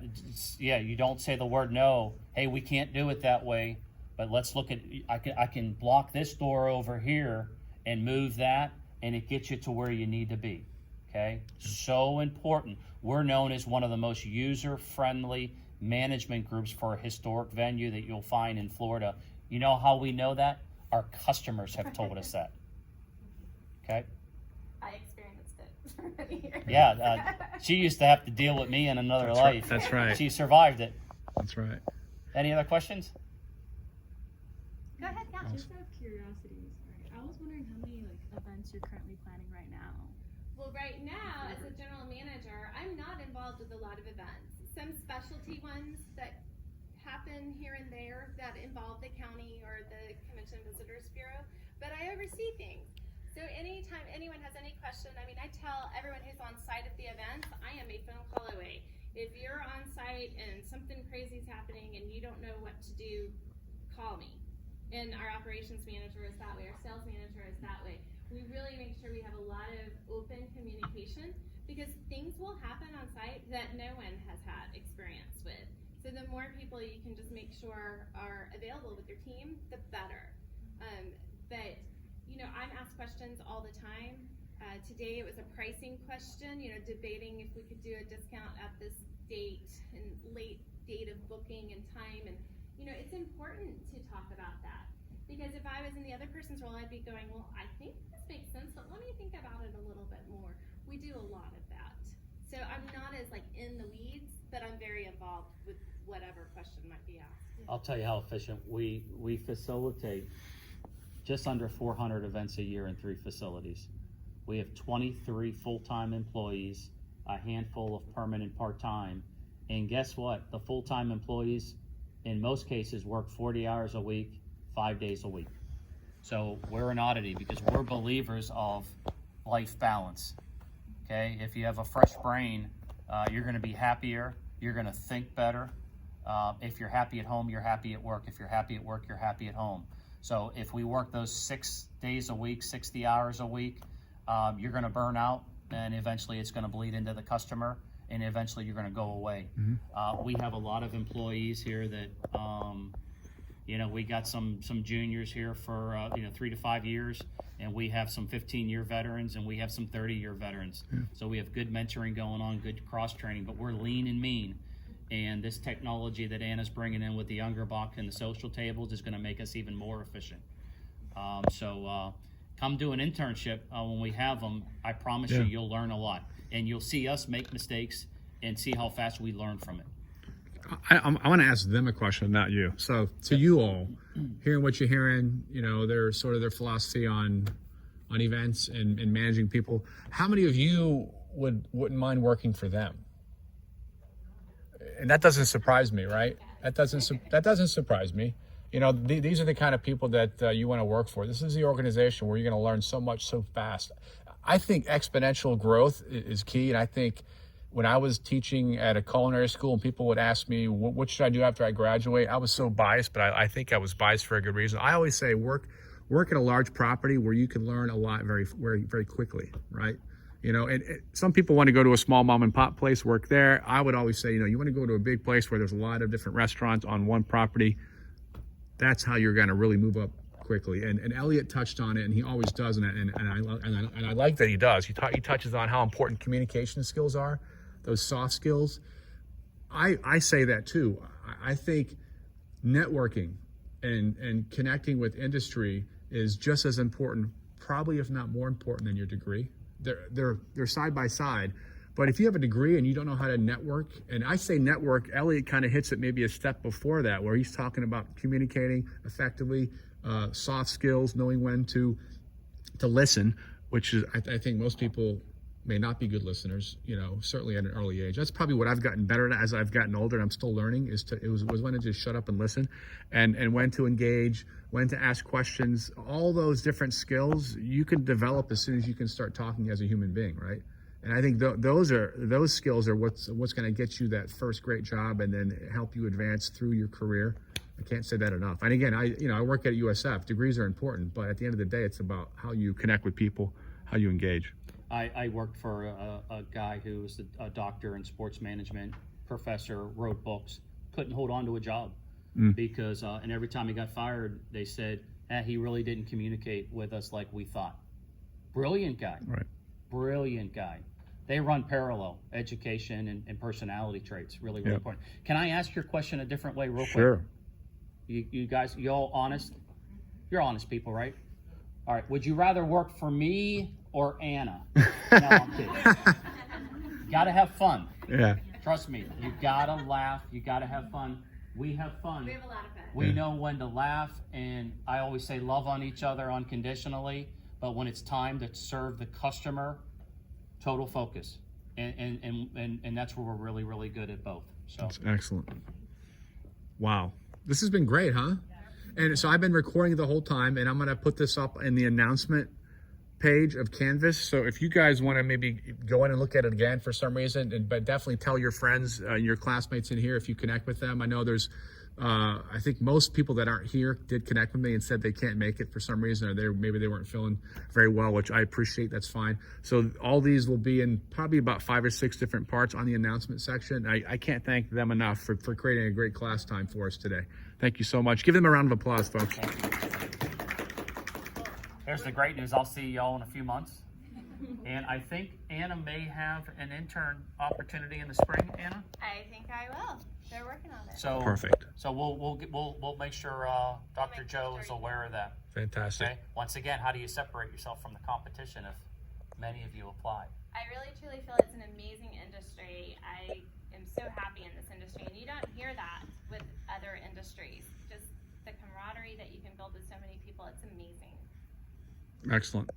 Yeah. You don't say the word no. Hey, we can't do it that way. But let's look at. I can block this door over here and move that, and it gets you to where you need to be. Okay. So important. We're known as one of the most user-friendly management groups for a historic venue that you'll find in Florida. You know how we know that? Our customers have told us that. Okay. I experienced it for many years. Yeah, she used to have to deal with me in another life. That's right. She survived it. That's right. Any other questions? Go ahead, yeah. Just out of curiosity, sorry, I was wondering how many events you're currently planning right now. Well, right now, as a general manager, I'm not involved with a lot of events. Some specialty ones that happen here and there that involve the county or the Convention and Visitors Bureau, but I oversee things. So anytime anyone has any question, I mean, I tell everyone who's on site at the events, I am a phone call away. If you're on site and something crazy is happening and you don't know what to do, call me. And our operations manager is that way, our sales manager is that way. We really make sure we have a lot of open communication because things will happen on site that no one has had experience with. So the more people you can just make sure are available with your team, the better. But you know, I'm asked questions all the time. Today it was a pricing question, you know, debating if we could do a discount at this date and late date of booking and time. And you know, it's important to talk about that because if I was in the other person's role, I'd be going, well, I think this makes sense, but let me think about it a little bit more. We do a lot of that. So I'm not as in the weeds, but I'm very involved with whatever question might be asked. I'll tell you how efficient we facilitate just under 400 events a year in 3 facilities. We have 23 full-time employees, a handful of permanent part-time, and guess what? The full-time employees in most cases work 40 hours a week, 5 days a week. So we're an oddity because we're believers of life balance. Okay, if you have a fresh brain, you're going to be happier, you're going to think better. If you're happy at home, you're happy at work. If you're happy at work, you're happy at home. So if we work those 6 days a week, 60 hours a week, you're going to burn out, and eventually it's going to bleed into the customer, and eventually you're going to go away. We have a lot of employees here that, you know, we got some juniors here for 3 to 5 years, and we have some 15-year veterans, and we have some 30-year veterans. So we have good mentoring going on, good cross-training, but we're lean and mean. And this technology that Anna's bringing in with the younger BACC and the social tables is going to make us even more efficient. So come do an internship when we have them. I promise you, you'll learn a lot. And you'll see us make mistakes and see how fast we learn from it. I want to ask them a question, not you. So to you all, hearing what you're hearing, you know, their philosophy on events and managing people. How many of you wouldn't mind working for them? And that doesn't surprise me, right? That doesn't surprise me. You know, these are the kind of people that you want to work for. This is the organization where you're going to learn so much so fast. I think exponential growth is key, and I think when I was teaching at a culinary school and people would ask me, what should I do after I graduate? I was so biased, but I think I was biased for a good reason. I always say work at a large property where you can learn a lot very, very, very quickly, right? You know, and some people want to go to a small mom and pop place, work there. I would always say, you know, you want to go to a big place where there's a lot of different restaurants on one property. That's how you're going to really move up quickly. And Elliot touched on it, and he always does, and I like that he does. He touches on how important communication skills are, those soft skills. I say that too. I think networking and connecting with industry is just as important, probably if not more important than your degree. They're side by side, but if you have a degree and you don't know how to network, and I say network, Elliot kind of hits it maybe a step before that, where he's talking about communicating effectively, soft skills, knowing when to listen, which is I think most people may not be good listeners, you know, certainly at an early age. That's probably what I've gotten better at as I've gotten older, and I'm still learning, was when to just shut up and listen, and when to engage, when to ask questions. All those different skills you can develop as soon as you can start talking as a human being, right? And I think those skills are what's going to get you that first great job and then help you advance through your career. I can't say that enough. And again, I work at USF. Degrees are important, but at the end of the day, it's about how you connect with people, how you engage. I worked for a guy who was a doctor in sports management, professor, wrote books, couldn't hold on to a job because, and every time he got fired, they said, he really didn't communicate with us like we thought. Brilliant guy. Right. Brilliant guy. They run parallel, education and personality traits, really, really Yep. important. Can I ask your question a different way real quick? Sure. You guys, you all honest? You're honest people, right? All right, would you rather work for me or Anna? No, I'm kidding. You gotta have fun. Yeah. Trust me, you gotta laugh, you gotta have fun. We have fun. We have a lot of fun. We know when to laugh, and I always say love on each other unconditionally, but when it's time to serve the customer, total focus. And that's where we're really, really good at both. So That's excellent. Wow. This has been great, huh? And so I've been recording the whole time, and I'm going to put this up in the announcement page of Canvas. So if you guys want to maybe go in and look at it again for some reason, but definitely tell your friends, your classmates in here if you connect with them. I know there's, I think most people that aren't here did connect with me and said they can't make it for some reason, or maybe they weren't feeling very well, which I appreciate. That's fine. So all these will be in probably about 5 or 6 different parts on the announcement section. I can't thank them enough for creating a great class time for us today. Thank you so much. Give them a round of applause, folks. here's the great news. I'll see y'all in a few months. And I think Anna may have an intern opportunity in the spring, Anna? I think I will. They're working on it. So Perfect. So we'll make sure Dr. Joe is aware of that. Fantastic. Okay. Once again, how do you separate yourself from the competition if many of you apply? I really truly feel it's an amazing industry. I am so happy in this industry, and you don't hear that with other industries. Just the camaraderie that you can build with so many people, it's amazing. Excellent.